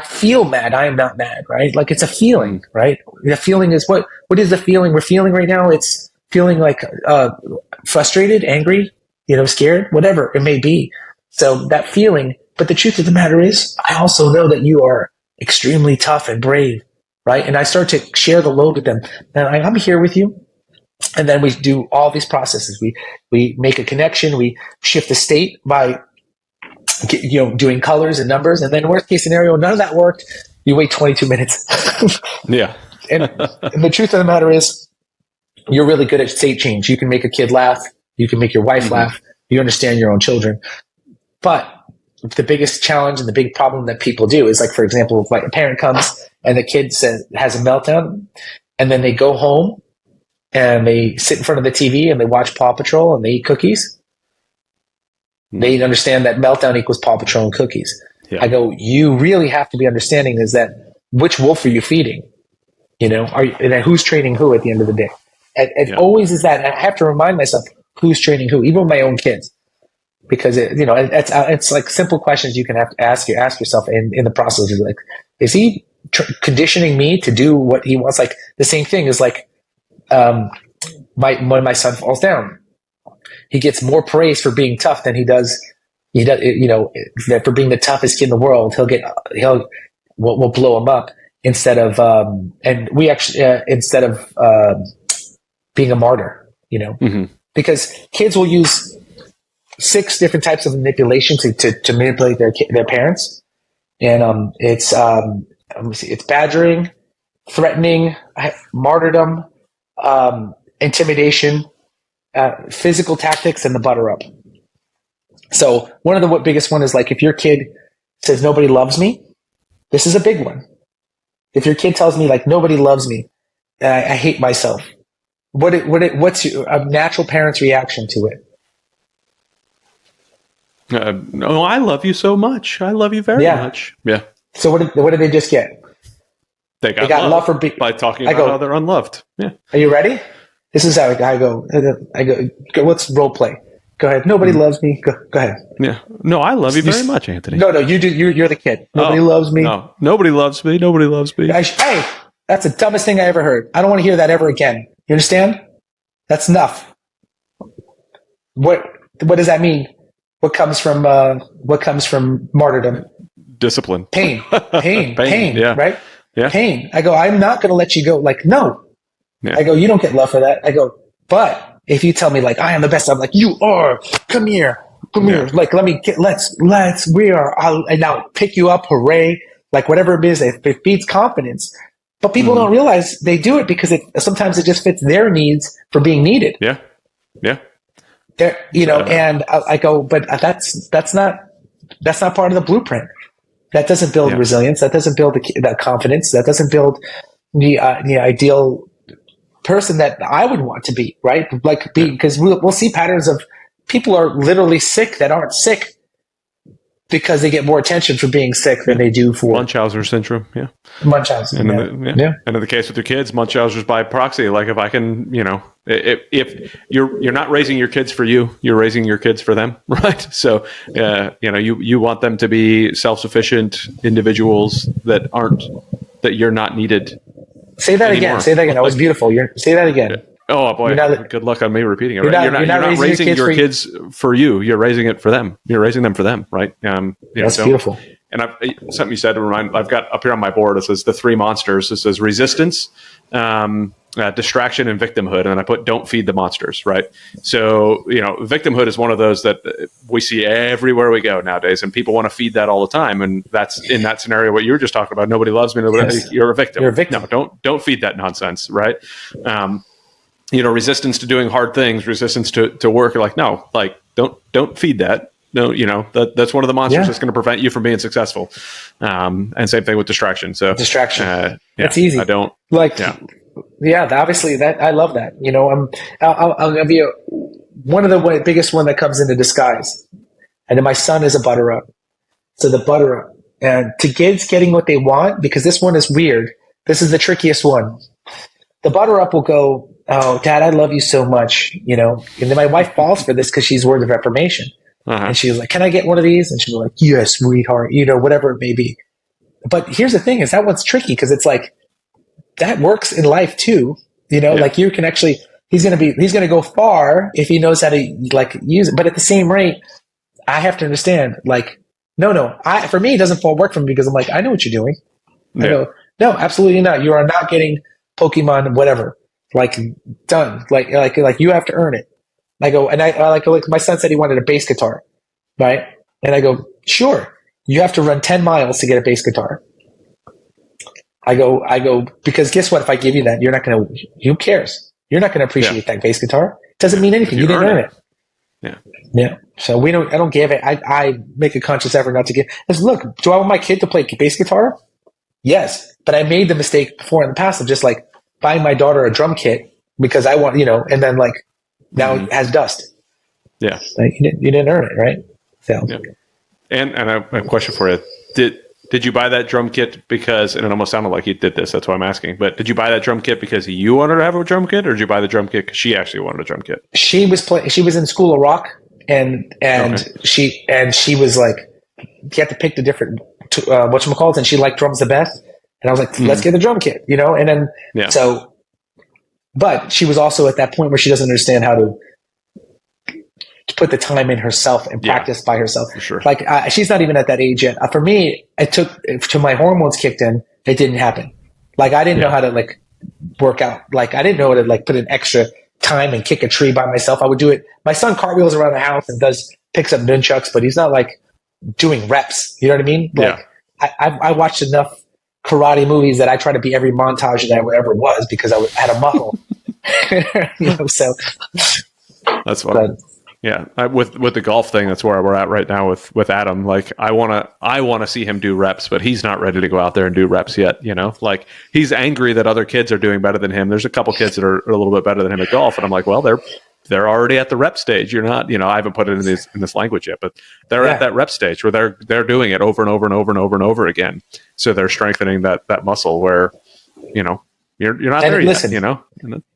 feel mad. I am not mad, right? Like it's a feeling, right? The feeling is what is the feeling we're feeling right now? It's feeling like frustrated, angry, scared, whatever it may be. So that feeling, but the truth of the matter is, I also know that you are extremely tough and brave, right? And I start to share the load with them. And I'm here with you. And then we do all these processes. We make a connection. We shift the state by doing colors and numbers. And then worst case scenario, none of that worked. You wait 22 minutes. Yeah. and the truth of the matter is, you're really good at state change. You can make a kid laugh. You can make your wife laugh. You understand your own children. But the biggest challenge and the big problem that people do is, like, for example, if like a parent comes and the kid has a meltdown, and then they go home and they sit in front of the TV and they watch Paw Patrol and they eat cookies. They understand that meltdown equals Paw Patrol and cookies. Yeah. I go, you really have to be understanding is that which wolf are you feeding? And who's training who at the end of the day? It always is that. And I have to remind myself who's training who, even with my own kids. Because it's like simple questions you can have to ask yourself in the process. Is like, is he conditioning me to do what he wants? Like the same thing is like, when my son falls down, he gets more praise for being tough than he does. That for being the toughest kid in the world, we'll blow him up instead of being a martyr. Because kids will use 6 different types of manipulation to manipulate their parents, and it's badgering, threatening, martyrdom, intimidation, physical tactics, and the butter up. So one of the biggest one is like if your kid says nobody loves me, this is a big one. If your kid tells me like nobody loves me, I hate myself, what's a natural parent's reaction to it? No, I love you so much. I love you very much. Yeah. So what did they just get? They got love for by talking about how they're unloved. Yeah. Are you ready? This is how I go. Let's role play. Go ahead. Nobody loves me. Go ahead. Yeah. No, I love you very much, Anthony. No, you do. You're the kid. Nobody loves me. No, nobody loves me. Nobody loves me. Hey, that's the dumbest thing I ever heard. I don't want to hear that ever again. You understand? That's enough. What does that mean? What comes from martyrdom? Discipline. Pain. Yeah. Right? Yeah. Pain. I go, I'm not going to let you go. Like, no. Yeah. I go, you don't get love for that. I go, but if you tell me like, I am the best, I'm like, you are, come here. Like, and now pick you up. Hooray. Like whatever it is, if it feeds confidence, But people don't realize they do it because sometimes it just fits their needs for being needed. Yeah. Yeah. And I go, but that's not part of the blueprint. That doesn't build resilience. That doesn't build that confidence. That doesn't build the ideal person that I would want to be, right? Because we'll see patterns of people are literally sick that aren't sick because they get more attention for being sick than they do for Munchausen syndrome. Yeah. Munchausen. And in the case with your kids, Munchausen's by proxy. Like if I can, if you're not raising your kids for you, you're raising your kids for them, right? So, you want them to be self-sufficient individuals that you're not needed. Say that anymore. again. That was beautiful. Say that again. Oh boy! Good luck on me repeating it. You're You're not raising your kids for you. You're raising it for them. You're raising them for them, right? That's beautiful. And something you said to remind. I've got up here on my board. It says the three monsters. It says resistance, distraction, and victimhood. And I put don't feed the monsters. Right. So victimhood is one of those that we see everywhere we go nowadays, and people want to feed that all the time. And that's in that scenario what you were just talking about. Nobody loves me. You're a victim. You're a victim. No, don't feed that nonsense. Right. Resistance to doing hard things, resistance to work. Like, no, like don't feed that. No, that's one of the monsters that's going to prevent you from being successful. And same thing with distraction. So distraction. That's easy. I don't like. Yeah, obviously that I love that. I'll give you one of the biggest one that comes into disguise. And then my son is a butter up. So the butter up and to kids getting what they want, because this one is weird. This is the trickiest one. The butter up will go, oh, Dad, I love you so much, and then my wife falls for this because she's words of affirmation. And she's like, can I get one of these? And she'll be like, yes, sweetheart, whatever it may be. But here's the thing is that one's tricky because it's like, that works in life too. Like you can actually, he's going to go far if he knows how to use it. But at the same rate, I have to understand for me, it doesn't work for me because I'm like, I know what you're doing. I go, no, absolutely not. You are not getting Pokemon, whatever. Like done. Like you have to earn it. I go, and I like my son said he wanted a bass guitar, right? And I go, sure. You have to run 10 miles to get a bass guitar. I go, because guess what? If I give you that, you're not going to, who cares? You're not going to appreciate that bass guitar. It doesn't mean anything. You didn't earn it. Yeah. Yeah. So I don't give it. I make a conscious effort not to give. Look, do I want my kid to play bass guitar? Yes. But I made the mistake before in the past of just like buying my daughter a drum kit because I want, and then like now it has dust. Yeah. Like you didn't earn it, right? So. Yeah. And I have a question for you. Did you buy that drum kit because, and it almost sounded like you did this, that's why I'm asking, but did you buy that drum kit because you wanted to have a drum kit, or did you buy the drum kit because she actually wanted a drum kit? She was in School of Rock, and she was like, you have to pick the different whatchamacallit, and she liked drums the best. And I was like, let's get the drum kit, and then but she was also at that point where she doesn't understand how to put the time in herself and practice by herself. For sure. Like she's not even at that age yet. For me, it took till my hormones kicked in. It didn't happen. Like I didn't know how to like work out. Like I didn't know how to like put in extra time and kick a tree by myself. I would do it. My son cartwheels around the house and picks up nunchucks, but he's not like doing reps. You know what I mean? Like I watched enough karate movies that I try to be every montage that I ever was because I had a muscle. So that's funny. Yeah, with the golf thing, that's where we're at right now with Adam. Like, I wanna see him do reps, but he's not ready to go out there and do reps yet. Like he's angry that other kids are doing better than him. There's a couple kids that are a little bit better than him at golf, and I'm like, well, they're already at the rep stage. You're not, I haven't put it in this language yet, but they're at that rep stage where they're doing it over and over and over and over and over again. So they're strengthening that muscle where, you're not there yet,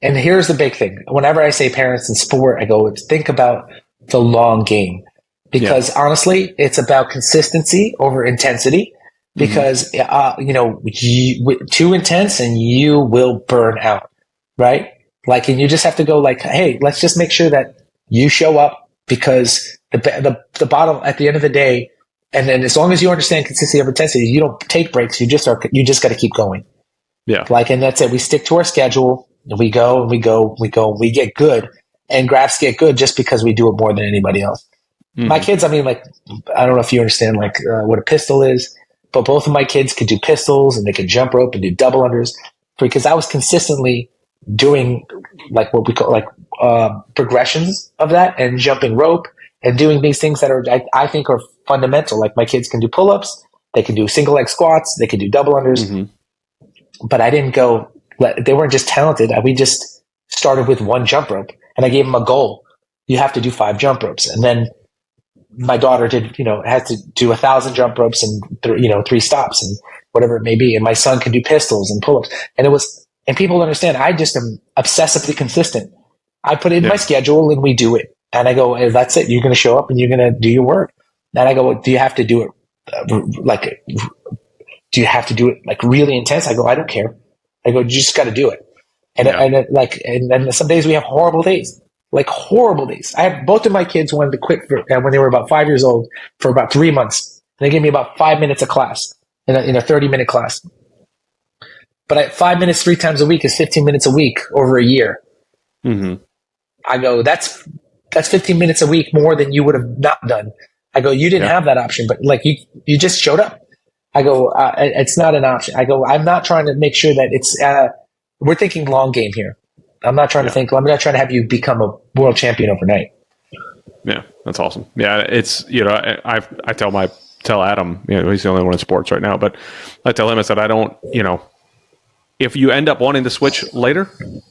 And here's the big thing. Whenever I say parents in sport, I go, think about the long game. Because honestly, it's about consistency over intensity. Because, too intense and you will burn out, right? Like, and you just have to go like, hey, let's just make sure that you show up because the bottom at the end of the day, and then as long as you understand consistency over intensity, you don't take breaks. You just got to keep going. Yeah. Like, and that's it. We stick to our schedule. And we go and we go, we get good. And Grafs get good just because we do it more than anybody else. My kids, I mean, like, I don't know if you understand like what a pistol is, but both of my kids could do pistols and they could jump rope and do double unders. because I was consistently doing like what we call like progressions of that and jumping rope and doing these things that are I think are fundamental. Like my kids can do pull-ups, they can do single leg squats, they can do double unders, but I didn't go. They weren't just talented. We just started with one jump rope, and I gave them a goal. You have to do 5 jump ropes, and then my daughter had to do 1,000 jump ropes and 3 stops and whatever it may be. And my son can do pistols and pull-ups. And people understand, I just am obsessively consistent. I put it in my schedule and we do it. And I go, hey, that's it. You're going to show up and you're going to do your work. And I go, do you have to do it? Do you have to do it like really intense? I go, I don't care. I go, you just got to do it. And then some days we have horrible days. Like horrible days. I have both of my kids wanted to quit when they were about 5 years old for about 3 months. And they gave me about 5 minutes of class in a 30-minute class. But 5 minutes 3 times a week is 15 minutes a week over a year. I go, that's 15 minutes a week more than you would have not done. I go, you didn't have that option, but like you just showed up. I go, it's not an option. I go, I'm not trying to make sure that it's. We're thinking long game here. I'm not trying to think. I'm not trying to have you become a world champion overnight. Yeah, that's awesome. Yeah, it's I tell Adam, he's the only one in sports right now, but I tell him, I said, I don't, if you end up wanting to switch later,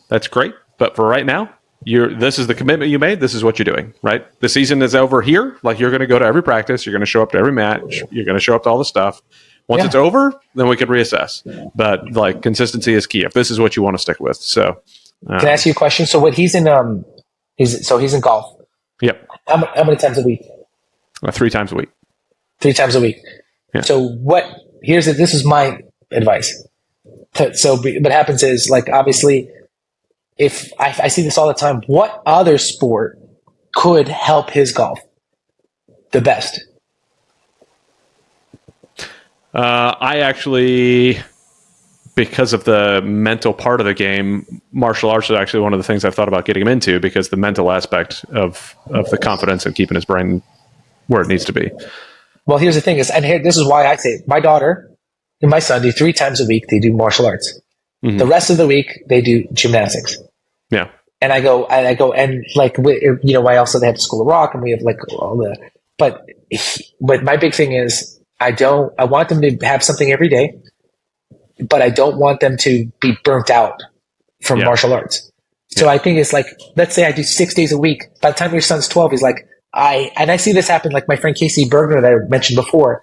that's great. But for right now, this is the commitment you made. This is what you're doing, right? The season is over here. Like you're going to go to every practice. You're going to show up to every match. You're going to show up to all the stuff. Once it's over, then we could reassess. But like consistency is key if this is what you want to stick with. So. Can I ask you a question? So what he's in he's in golf. Yep. How many times a week? 3 times a week. 3 times a week. Yeah. So this is my advice. So what happens is like obviously if I see this all the time, what other sport could help his golf the best? I actually, because of the mental part of the game, martial arts is actually one of the things I've thought about getting him into because the mental aspect of the confidence and keeping his brain where it needs to be. Well, here's the thing this is why I say my daughter and my son do 3 times a week. They do martial arts. The rest of the week they do gymnastics. Yeah. And I go and like, why also they have the School of Rock and we have like all but my big thing is I want them to have something every day. But I don't want them to be burnt out from martial arts. So I think it's like, let's say I do 6 days a week. By the time your son's 12, he's like, I see this happen. Like my friend Casey Bergner that I mentioned before,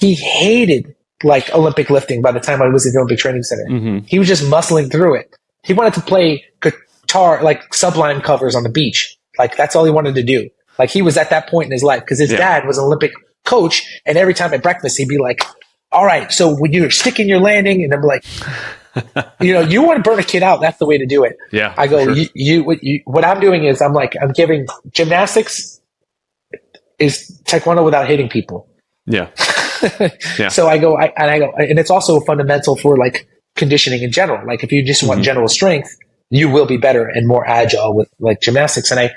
he hated like Olympic lifting by the time I was at the Olympic Training Center. He was just muscling through it. He wanted to play guitar, like Sublime covers on the beach. Like that's all he wanted to do. Like he was at that point in his life because his dad was an Olympic coach. And every time at breakfast, he'd be like, all right, so when you're sticking your landing, and I'm like, you want to burn a kid out. That's the way to do it. Yeah. I go, what I'm doing is I'm giving gymnastics is taekwondo without hitting people. Yeah. Yeah. So I go, and it's also fundamental for like conditioning in general. Like if you just want general strength, you will be better and more agile with like gymnastics. And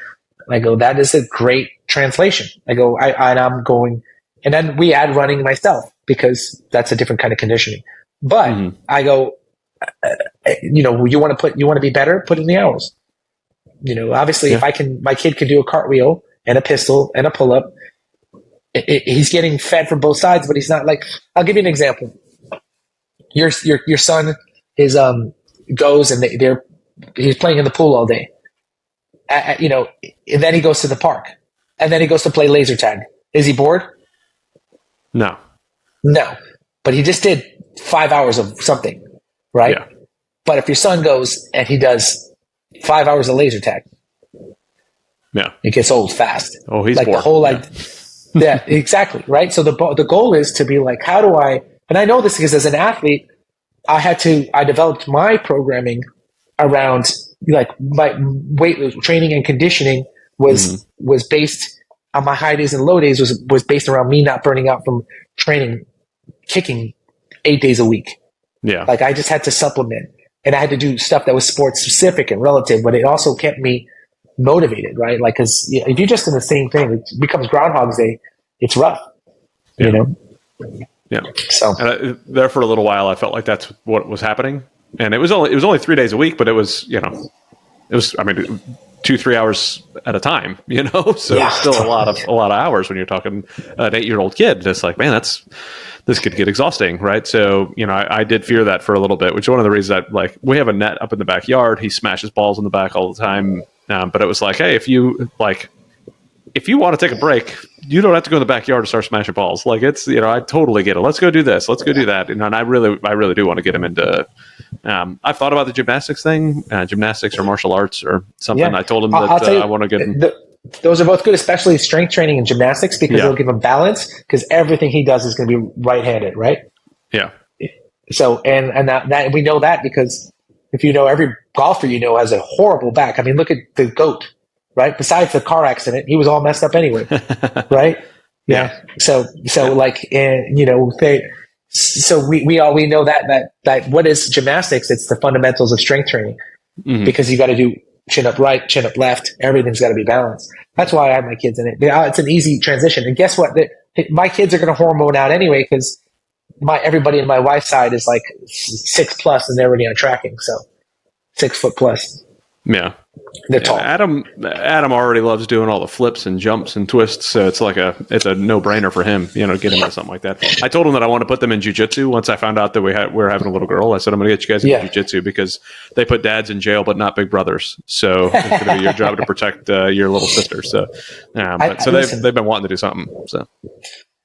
I go, that is a great translation. I go, I'm going, and then we add running myself because that's a different kind of conditioning. But I go, you want to be better, put in the hours. Obviously if my kid can do a cartwheel and a pistol and a pull-up, he's getting fed from both sides, but he's not like, I'll give you an example. Your son is, goes and he's playing in the pool all day. And then he goes to the park and then he goes to play laser tag. Is he bored? No, but he just did 5 hours of something, right? Yeah. But if your son goes and he does 5 hours of laser tag, it gets old fast. Oh, he's like bored. The whole yeah, exactly, right? So the goal is to be like, how do I? And I know this because as an athlete, I developed my programming around like my weight training and conditioning was based. On my high days and low days was based around me not burning out from training, kicking 8 days a week. Yeah. Like I just had to supplement and I had to do stuff that was sports specific and relative, but it also kept me motivated, right? Like, cause if you're just in the same thing, it becomes Groundhog's Day. It's rough, you know? Yeah. So there for a little while, I felt like that's what was happening. and it was only 3 days a week, but it was, I mean, 2-3 hours at a time, so Yeah. still a lot of hours when you're talking an 8-year-old kid. It's like, man, this could get exhausting, right? So, I did fear that for a little bit, which is one of the reasons that, like, we have a net up in the backyard. He smashes balls in the back all the time. But it was like, hey, if you want to take a break, you don't have to go in the backyard to start smashing balls. Like, it's, I totally get it. Let's go do this. Let's go do that. And I really do want to get him into, I've thought about the gymnastics thing, gymnastics or martial arts or something. Yeah. I told him that I want to get him. Those are both good, especially strength training and gymnastics, because Yeah. they'll give him balance, because everything he does is going to be right-handed, right? Yeah. So, and that we know that because if every golfer has a horrible back. I mean, look at the GOAT, right? Besides the car accident, he was all messed up anyway, right? Yeah. So like, so we know that what is gymnastics? It's the fundamentals of strength training, because you got to do chin up right, chin up left. Everything's got to be balanced. That's why I have my kids in it. It's an easy transition. And guess what? My kids are going to hormone out anyway, because everybody in my wife's side is like 6+ and they're already on tracking. So 6 foot plus. Yeah. They're tall. Adam already loves doing all the flips and jumps and twists, so it's a no-brainer for him, get him into something like that. I told him that I want to put them in jiu-jitsu. Once I found out that we're having a little girl, I said, I'm going to get you guys into jiu-jitsu, because they put dads in jail, but not big brothers. So it's going to be your job to protect your little sister. So, they've been wanting to do something. So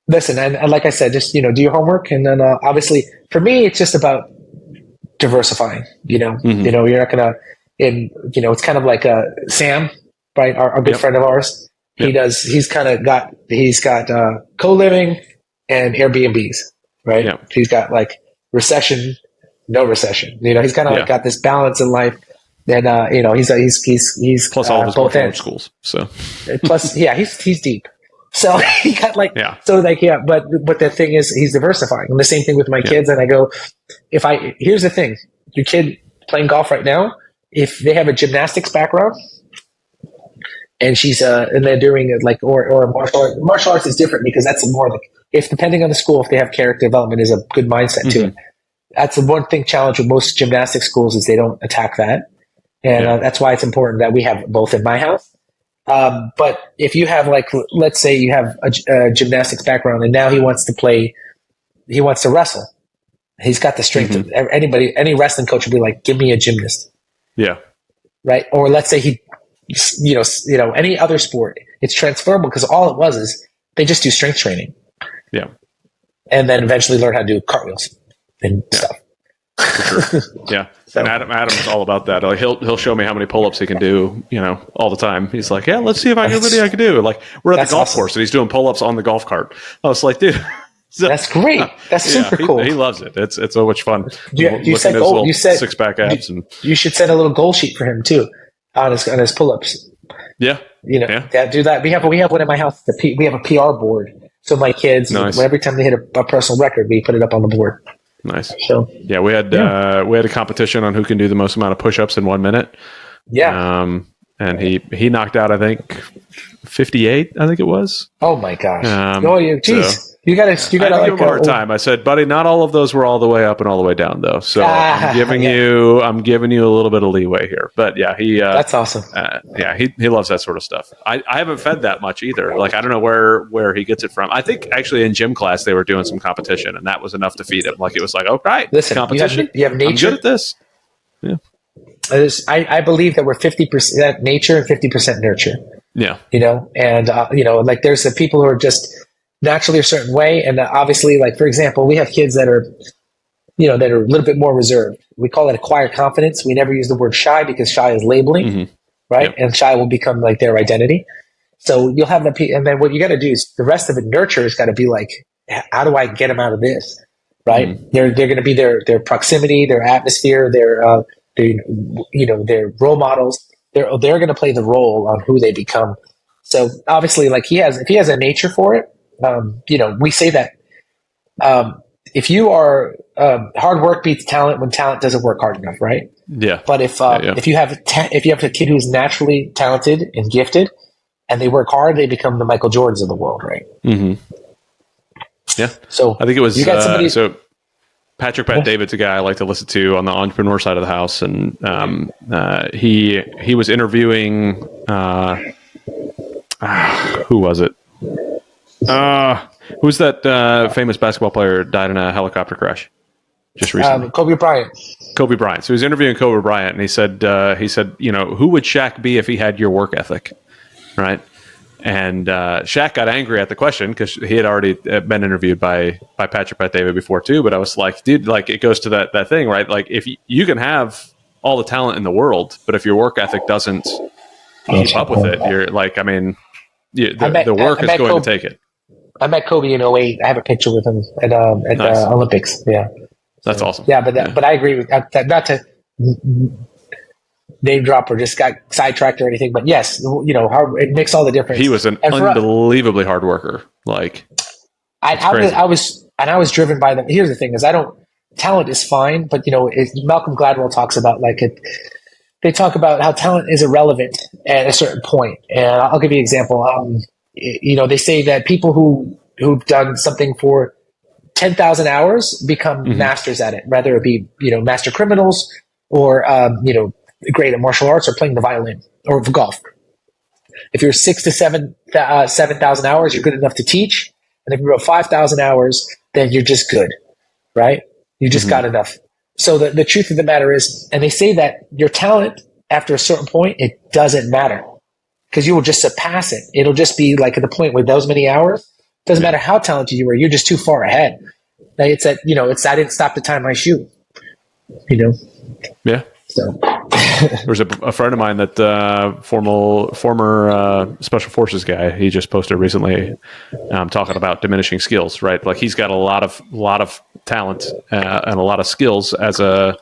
listen, and like I said, just do your homework, and then obviously for me, it's just about diversifying. You're not going to. And it's kind of like Sam, right? Our good friend of ours. He's got co-living and Airbnbs, right? Yep. He's got like recession, no recession. He's kind of like got this balance in life. And he's plus all of his both ends. schools. So plus, yeah, he's deep. So he got but the thing is, he's diversifying. And the same thing with my kids. And I go, here's the thing, your kid playing golf right now, if they have a gymnastics background and and they're doing it like, or martial arts is different, because that's more like, depending on the school, if they have character development is a good mindset to it. That's the one thing challenge with most gymnastics schools is they don't attack that. And that's why it's important that we have both in my house. But if you have let's say you have a gymnastics background and now he wants to wrestle. He's got the strength of any wrestling coach would be like, give me a gymnast. Yeah. Right. Or let's say any other sport, it's transferable, because all it was is they just do strength training. Yeah. And then eventually learn how to do cartwheels and stuff. For sure. Yeah. So. And Adam's all about that. Like he'll show me how many pull-ups he can do, all the time. He's like, yeah, let's see if I can I can do. Like, we're at the golf course and he's doing pull-ups on the golf cart. I was like, dude. So, that's great. That's super cool. He loves it. It's so much fun. You said goal. You said six-pack abs, and you should send a little goal sheet for him too on his pull-ups. Yeah, do that. We have one in my house. We have a PR board. So my kids, every time they hit a personal record, we put it up on the board. Nice. So we had a competition on who can do the most amount of push-ups in 1 minute. Yeah. And he knocked out, I think, 58. I think it was. Oh my gosh! Geez. So, you gotta give him a hard time. I said, buddy, not all of those were all the way up and all the way down, though. So I'm giving you a little bit of leeway here. But yeah, that's awesome. He loves that sort of stuff. I haven't fed that much either. Like, I don't know where he gets it from. I think actually in gym class they were doing some competition, and that was enough to feed him. Like, it was like, oh, right, listen, competition. You have nature. I'm good at this. Yeah. I believe that we're 50% nature and 50% nurture. Yeah. And like there's the people who are just naturally a certain way, and obviously, like, for example, we have kids that are that are a little bit more reserved. We call it acquired confidence. We never use the word shy, because shy is labeling, right? Yep. And shy will become like their identity. So you'll have and then what you got to do is the rest of it, nurture, has got to be like, how do I get them out of this, right? They're going to be their proximity, their atmosphere, their role models. They're going to play the role on who they become. So obviously, like, if he has a nature for it. We say that if you are hard work beats talent when talent doesn't work hard enough, right? Yeah. But if you have a kid who's naturally talented and gifted, and they work hard, they become the Michael Jordans of the world, right? Mm-hmm. Yeah. So I think it was you got somebody. Patrick Bet David's a guy I like to listen to on the entrepreneur side of the house, and he was interviewing who was it? Who's that famous basketball player died in a helicopter crash just recently? Kobe Bryant. Kobe Bryant. So he was interviewing Kobe Bryant, and he said, who would Shaq be if he had your work ethic, right? And Shaq got angry at the question because he had already been interviewed by Patrick Bet David before too. But I was like, dude, like it goes to that thing, right? Like if you can have all the talent in the world, but if your work ethic doesn't keep up with it, you're like, I mean, the work is going to take it. I met Kobe in 2008. I have a picture with him at nice. The Olympics. Yeah. That's awesome. Yeah, but I agree with that. Not to name drop or just got sidetracked or anything, but yes, it makes all the difference. He was an unbelievably hard worker. Like, I was driven by them. Here's the thing: talent is fine, but Malcolm Gladwell talks about they talk about how talent is irrelevant at a certain point. And I'll give you an example. They say that people who've done something for 10,000 hours become masters at it, whether it be, master criminals or, great at martial arts or playing the violin or golf. If you're 7,000 hours, you're good enough to teach. And if you're about 5,000 hours, then you're just good, right? You just got enough. So the truth of the matter is, and they say that your talent after a certain point, it doesn't matter because you will just surpass it. It'll just be like at the point with those many hours. Doesn't matter how talented you were, you're just too far ahead. Like it's I didn't stop to tie my shoe. Yeah. So there's a friend of mine that former special forces guy. He just posted recently, talking about diminishing skills. Right, like he's got a lot of talent and a lot of skills as a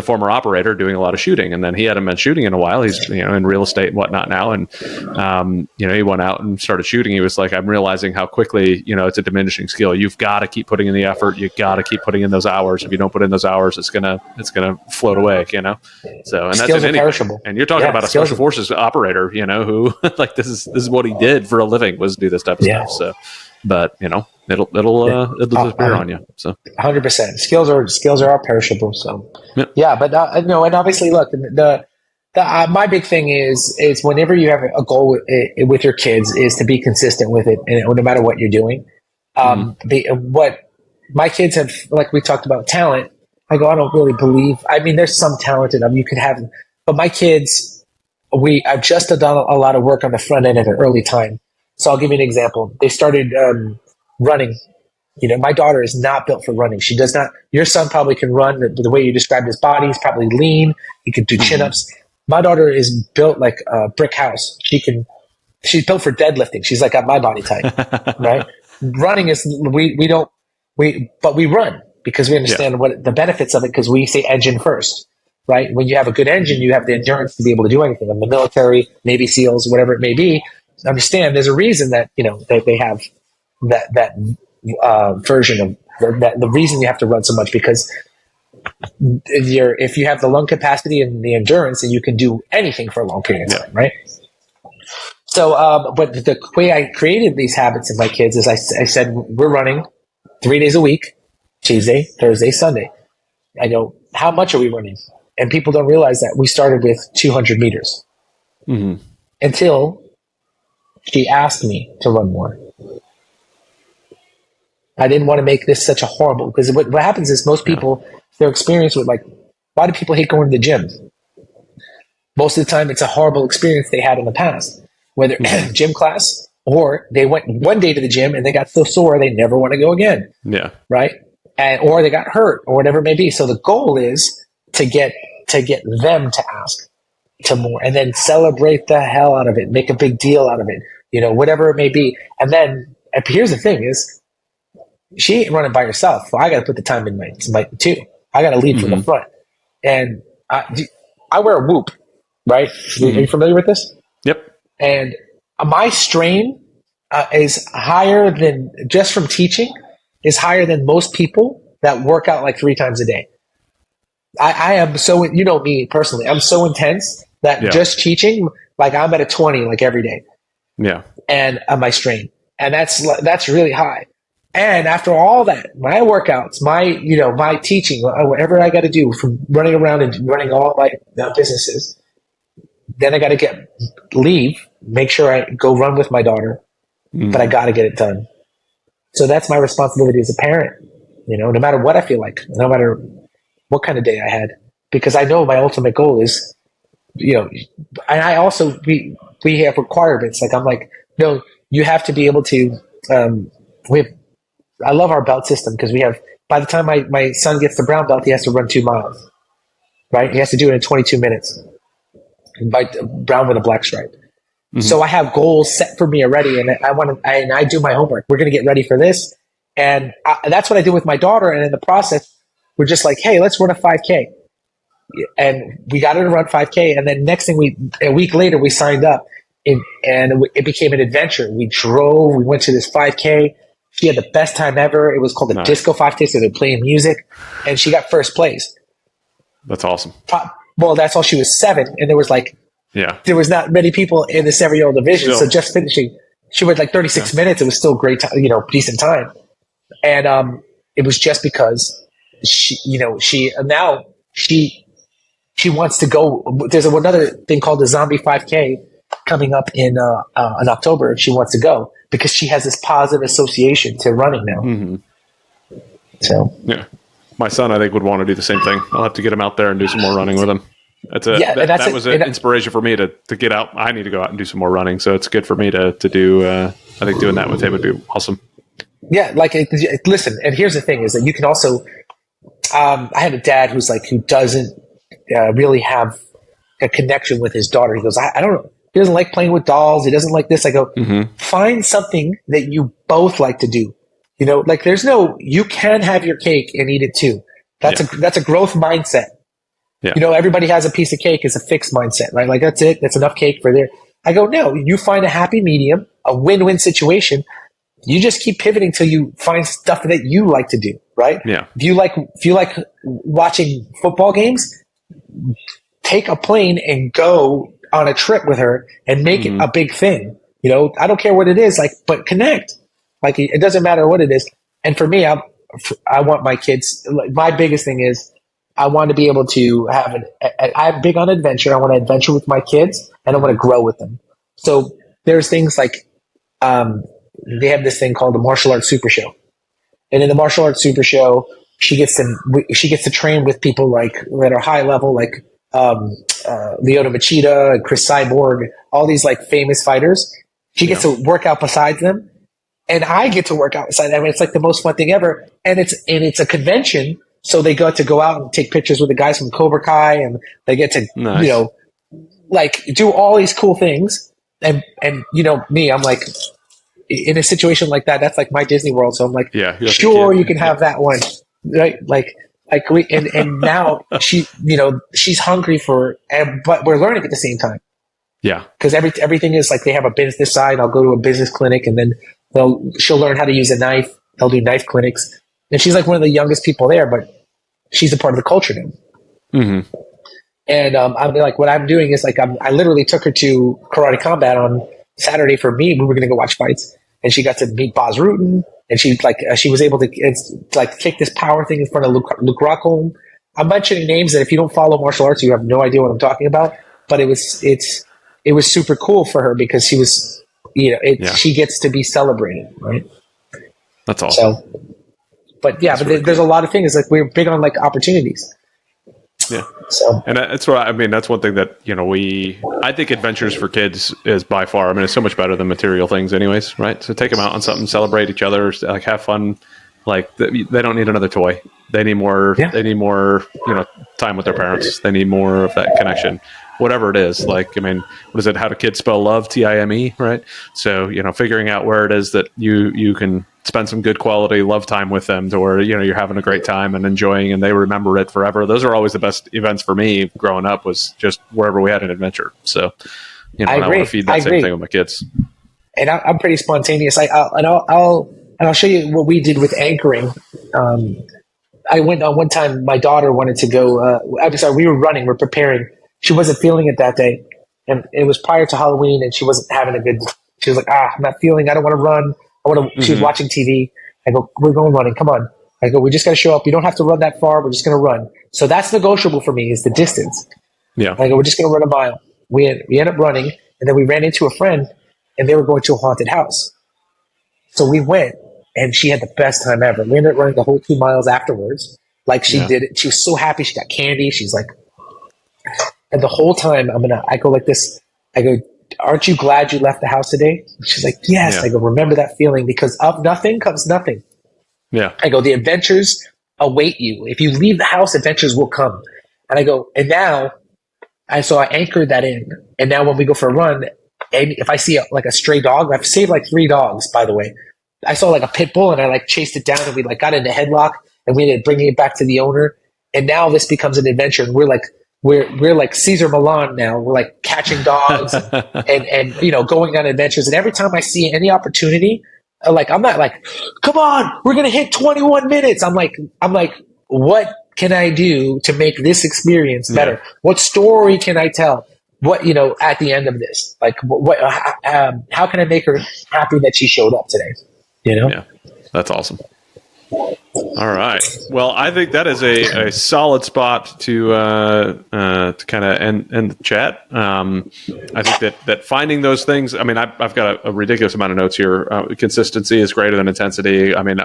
former operator doing a lot of shooting, and then he hadn't been shooting in a while. He's in real estate and whatnot now, and he went out and started shooting. He was like, I'm realizing how quickly it's a diminishing skill. You've got to keep putting in the effort. You got to keep putting in those hours. If you don't put in those hours, it's gonna float away. So and skills that's are perishable. And you're talking about a special forces operator, who like this is what he did for a living, was do this type of stuff. So, but it'll disappear on you. So 100% skills are perishable. So but and obviously, look, my big thing is whenever you have a goal with your kids is to be consistent with it, and no matter what you're doing. What my kids have, like we talked about talent. I don't really believe. I mean, there's some talent in them you could have, but my kids, I've just done a lot of work on the front end at an early time. So I'll give you an example. They started running. My daughter is not built for running. She does not. Your son probably can run the way you described his body. He's probably lean. He can do chin-ups. My daughter is built like a brick house. She's built for deadlifting. She's like got my body type, right? Running is but we run because we understand what the benefits of it, because we say engine first, right? When you have a good engine, you have the endurance to be able to do anything. In the military, Navy SEALs, whatever it may be, understand there's a reason that they have that version of that. The reason you have to run so much, because if you have the lung capacity and the endurance, then you can do anything for a long period of time, right? So, but the way I created these habits in my kids is I said, we're running 3 days a week, Tuesday, Thursday, Sunday. I go, how much are we running? And people don't realize that we started with 200 meters until she asked me to run more. I didn't want to make this such a horrible, because what happens is most people, their experience with why do people hate going to the gym? Most of the time, it's a horrible experience they had in the past, whether gym class or they went one day to the gym and they got so sore they never want to go again. Yeah. Right. Or they got hurt or whatever it may be. So the goal is to get them to ask to more, and then celebrate the hell out of it, make a big deal out of it, whatever it may be. And then here's the thing is, she ain't running by herself. Well, I got to put the time in my too. I got to lead from the front. And I wear a Whoop, right? Are you familiar with this? Yep. And my strain is higher than, just from teaching, is higher than most people that work out like 3 times a day. I am so, me personally, I'm so intense that just teaching, like I'm at a 20 like every day. Yeah. And my strain. And that's really high. And after all that, my workouts, my teaching, whatever I got to do from running around and running all my businesses, then I got to leave, make sure I go run with my daughter, but I got to get it done. So that's my responsibility as a parent, no matter what I feel like, no matter what kind of day I had, because I know my ultimate goal is, and I also, we have requirements. Like, I'm like, no, you have to be able to, I love our belt system because we have, by the time my son gets the brown belt, he has to run 2 miles, right? He has to do it in 22 minutes, by brown with a black stripe. Mm-hmm. So I have goals set for me already, and I do my homework. We're going to get ready for this. And that's what I do with my daughter. And in the process, we're just like, hey, let's run a 5K. And we got her to run 5K. And then next thing a week later, we signed up, and it became an adventure. We drove, we went to this 5K. She had the best time ever. It was called the Disco 5K, so they're playing music, and she got first place. That's awesome. Well, that's all. She was 7, and there was not many people in the 7-year-old division. So just finishing, she went like 36 minutes. It was still great time, decent time. And it was just because she wants to go. There's another thing called the Zombie 5K coming up in October, and she wants to go because she has this positive association to running now. Mm-hmm. So yeah, my son, I think, would want to do the same thing. I'll have to get him out there and do some more running with him. That was an inspiration for me to get out. I need to go out and do some more running, so it's good for me to do. I think doing that with him would be awesome. Yeah, like listen, and here's the thing: is that you can also. I have a dad who doesn't really have a connection with his daughter. He goes, I don't know. He doesn't like playing with dolls. He doesn't like this. I go, find something that you both like to do. You can have your cake and eat it too. That's a growth mindset. Yeah. Everybody has a piece of cake is a fixed mindset, right? Like, that's it. That's enough cake for there. I go, no, you find a happy medium, a win-win situation. You just keep pivoting till you find stuff that you like to do, right? Yeah. If you like watching football games, take a plane and go on a trip with her and make it a big thing. I don't care what it is, but connect. Like, it doesn't matter what it is. And for me, I want my kids. My biggest thing is I want to be able to have I'm big on adventure. I want to adventure with my kids, and I want to grow with them. So there's things like they have this thing called the Martial Arts Super Show, and in the Martial Arts Super Show, she gets to train with people that are high level, like Lyoto Machida, Chris Cyborg, all these famous fighters. She gets to work out beside them, and I get to work out beside them. It's the most fun thing ever, and it's a convention. So they got to go out and take pictures with the guys from Cobra Kai, and they get to, do all these cool things. And me, I'm in a situation like that, that's my Disney World. So I'm sure you can have that one, right? And now she's hungry but we're learning at the same time. Yeah. Because everything is they have a business side. I'll go to a business clinic, and then she'll learn how to use a knife. They'll do knife clinics. And she's one of the youngest people there, but she's a part of the culture now. Mm-hmm. And what I'm doing is I literally took her to Karate Combat on Saturday for me. We were going to go watch fights, and she got to meet Baz Rutten, and she was able to kick this power thing in front of Luke Rockholm. I'm mentioning names that if you don't follow martial arts, you have no idea what I'm talking about. But it was super cool for her because she was she gets to be celebrated, right? That's awesome. So. But there's a lot of things we're big on opportunities. Yeah. So, and that's what that's one thing that I think adventures for kids is by far. It's so much better than material things, anyways, right? So take them out on something, celebrate each other, have fun. They don't need another toy. They need more. Yeah. They need more. Time with their parents. They need more of that connection. Whatever it is, what is it? How do kids spell love? TIME, right? So figuring out where it is that you can spend some good quality love time with them, to where you're having a great time and enjoying, and they remember it forever. Those are always the best events for me growing up. Was just wherever we had an adventure. So I want to feed that same thing with my kids. And I'm pretty spontaneous. I'll show you what we did with anchoring. I went on one time. My daughter wanted to go. I'm sorry, we were running. We're preparing. She wasn't feeling it that day, and it was prior to Halloween, and she wasn't having a good. She was like, I'm not feeling. I don't want to run. She was watching TV, I go, we're going running. Come on. I go, we just got to show up. You don't have to run that far. We're just going to run. So that's negotiable for me is the distance. Yeah. I go, we're just going to run a mile. We end up running, and then we ran into a friend, and they were going to a haunted house. So we went, and she had the best time ever. We ended up running the whole 2 miles afterwards. Like she did it. She was so happy. She got candy. She's like, and the whole time I go like this. I go, aren't you glad you left the house today? She's like, yes. I go, remember that feeling, because of nothing comes nothing. Yeah. I go, the adventures await you. If you leave the house, adventures will come. And I go, and now, so I anchored that in. And now when we go for a run, and if I see a stray dog, I've saved like 3 dogs, by the way. I saw like a pit bull, and I like chased it down, and we like got in a headlock, and we ended up bringing it back to the owner. And now this becomes an adventure, and we're like Caesar Milan now. We're like catching dogs and going on adventures. And every time I see any opportunity, like I'm not like, come on, we're gonna hit 21 minutes. I'm like, what can I do to make this experience better? Yeah. What story can I tell? What at the end of this, like how can I make her happy that she showed up today? Yeah, that's awesome. All right. Well, I think that is a solid spot to kind of end the chat. I think that finding those things. I mean, I've got a ridiculous amount of notes here. Consistency is greater than intensity. I mean,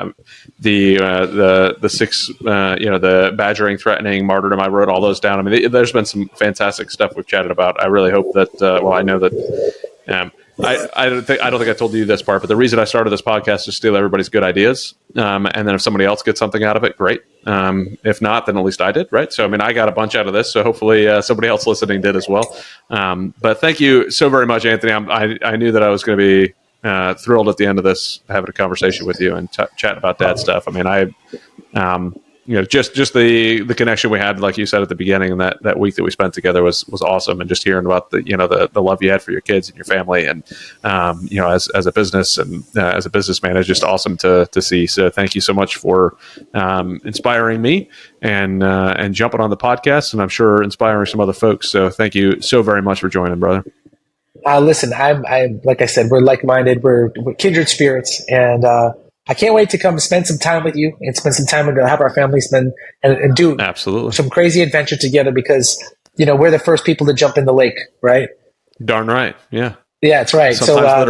the 6, the badgering, threatening, martyrdom. I wrote all those down. I mean, there's been some fantastic stuff we've chatted about. I really hope that. I know that. I don't think I told you this part, but the reason I started this podcast is to steal everybody's good ideas. And then if somebody else gets something out of it, great. If not, then at least I did, right? So, I mean, I got a bunch out of this, so hopefully somebody else listening did as well. But thank you so very much, Anthony. I knew that I was going to be thrilled at the end of this, having a conversation with you and chat about dad stuff. I mean, just the connection we had, like you said at the beginning, and that week that we spent together was awesome. And just hearing about the love you had for your kids and your family, and as a business and as a businessman, it's just awesome to see. So thank you so much for inspiring me and jumping on the podcast, and I'm sure inspiring some other folks. So thank you so very much for joining, brother. Listen, I'm like I said, we're like-minded, we're kindred spirits, and I can't wait to come spend some time with you and spend some time and have our family spend and do absolutely some crazy adventure together, because we're the first people to jump in the lake, right? Darn right, yeah, that's right. Sometimes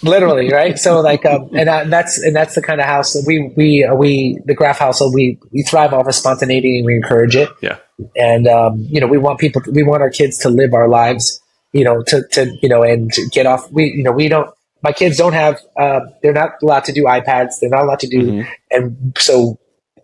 literally, right? So like, that's the kind of house that we the Graf household, we thrive off of spontaneity, and we encourage it. Yeah, and we want our kids to live our lives, and to get off. We don't. My kids don't have, they're not allowed to do iPads. They're not allowed to do, and so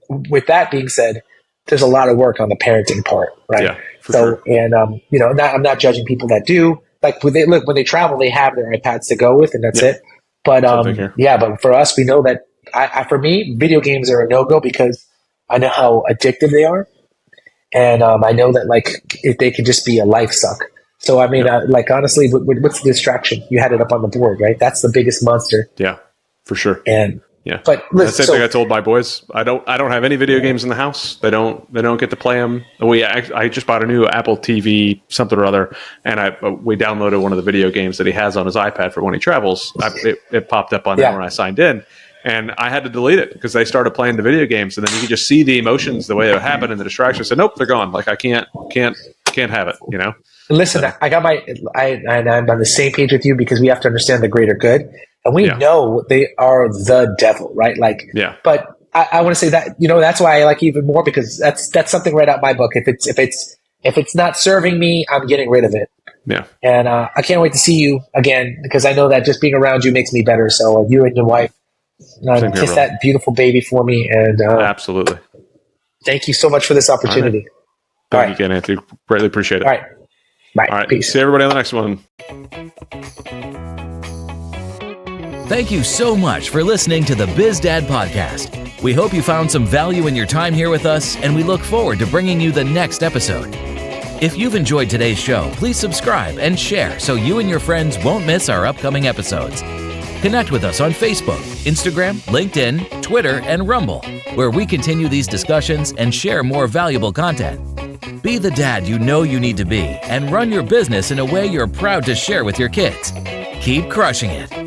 with that being said, there's a lot of work on the parenting part, right? Yeah, sure. And, I'm not judging people that do. Like when they travel, they have their iPads to go with, and that's it. But, but for us, we know that for me, video games are a no-go, because I know how addictive they are. And, I know that like, if they can just be a life suck. So, I mean, honestly, what's the distraction? You had it up on the board, right? That's the biggest monster. Yeah, for sure. And yeah, but that's the same thing I told my boys. I don't have any video games in the house. They don't get to play them. I just bought a new Apple TV something or other, and we downloaded one of the video games that he has on his iPad for when he travels. It popped up on there when I signed in, and I had to delete it because they started playing the video games, and then you could just see the emotions, the way it happened, and the distraction. I said, nope, they're gone. Like I can't have it. Listen, I got I'm on the same page with you, because we have to understand the greater good, and we know they are the devil, right? Like, but I want to say that, that's why I like you even more, because that's something right out my book. If it's not serving me, I'm getting rid of it. Yeah. And I can't wait to see you again, because I know that just being around you makes me better. So you and your wife, kiss that beautiful baby for me, and absolutely. Thank you so much for this opportunity. Thank you again, Anthony. Greatly appreciate it. All right. Bye. All right. Peace. See everybody on the next one. Thank you so much for listening to the Biz Dad Podcast. We hope you found some value in your time here with us, and we look forward to bringing you the next episode. If you've enjoyed today's show, please subscribe and share so you and your friends won't miss our upcoming episodes. Connect with us on Facebook, Instagram, LinkedIn, Twitter, and Rumble, where we continue these discussions and share more valuable content. Be the dad you know you need to be, and run your business in a way you're proud to share with your kids. Keep crushing it.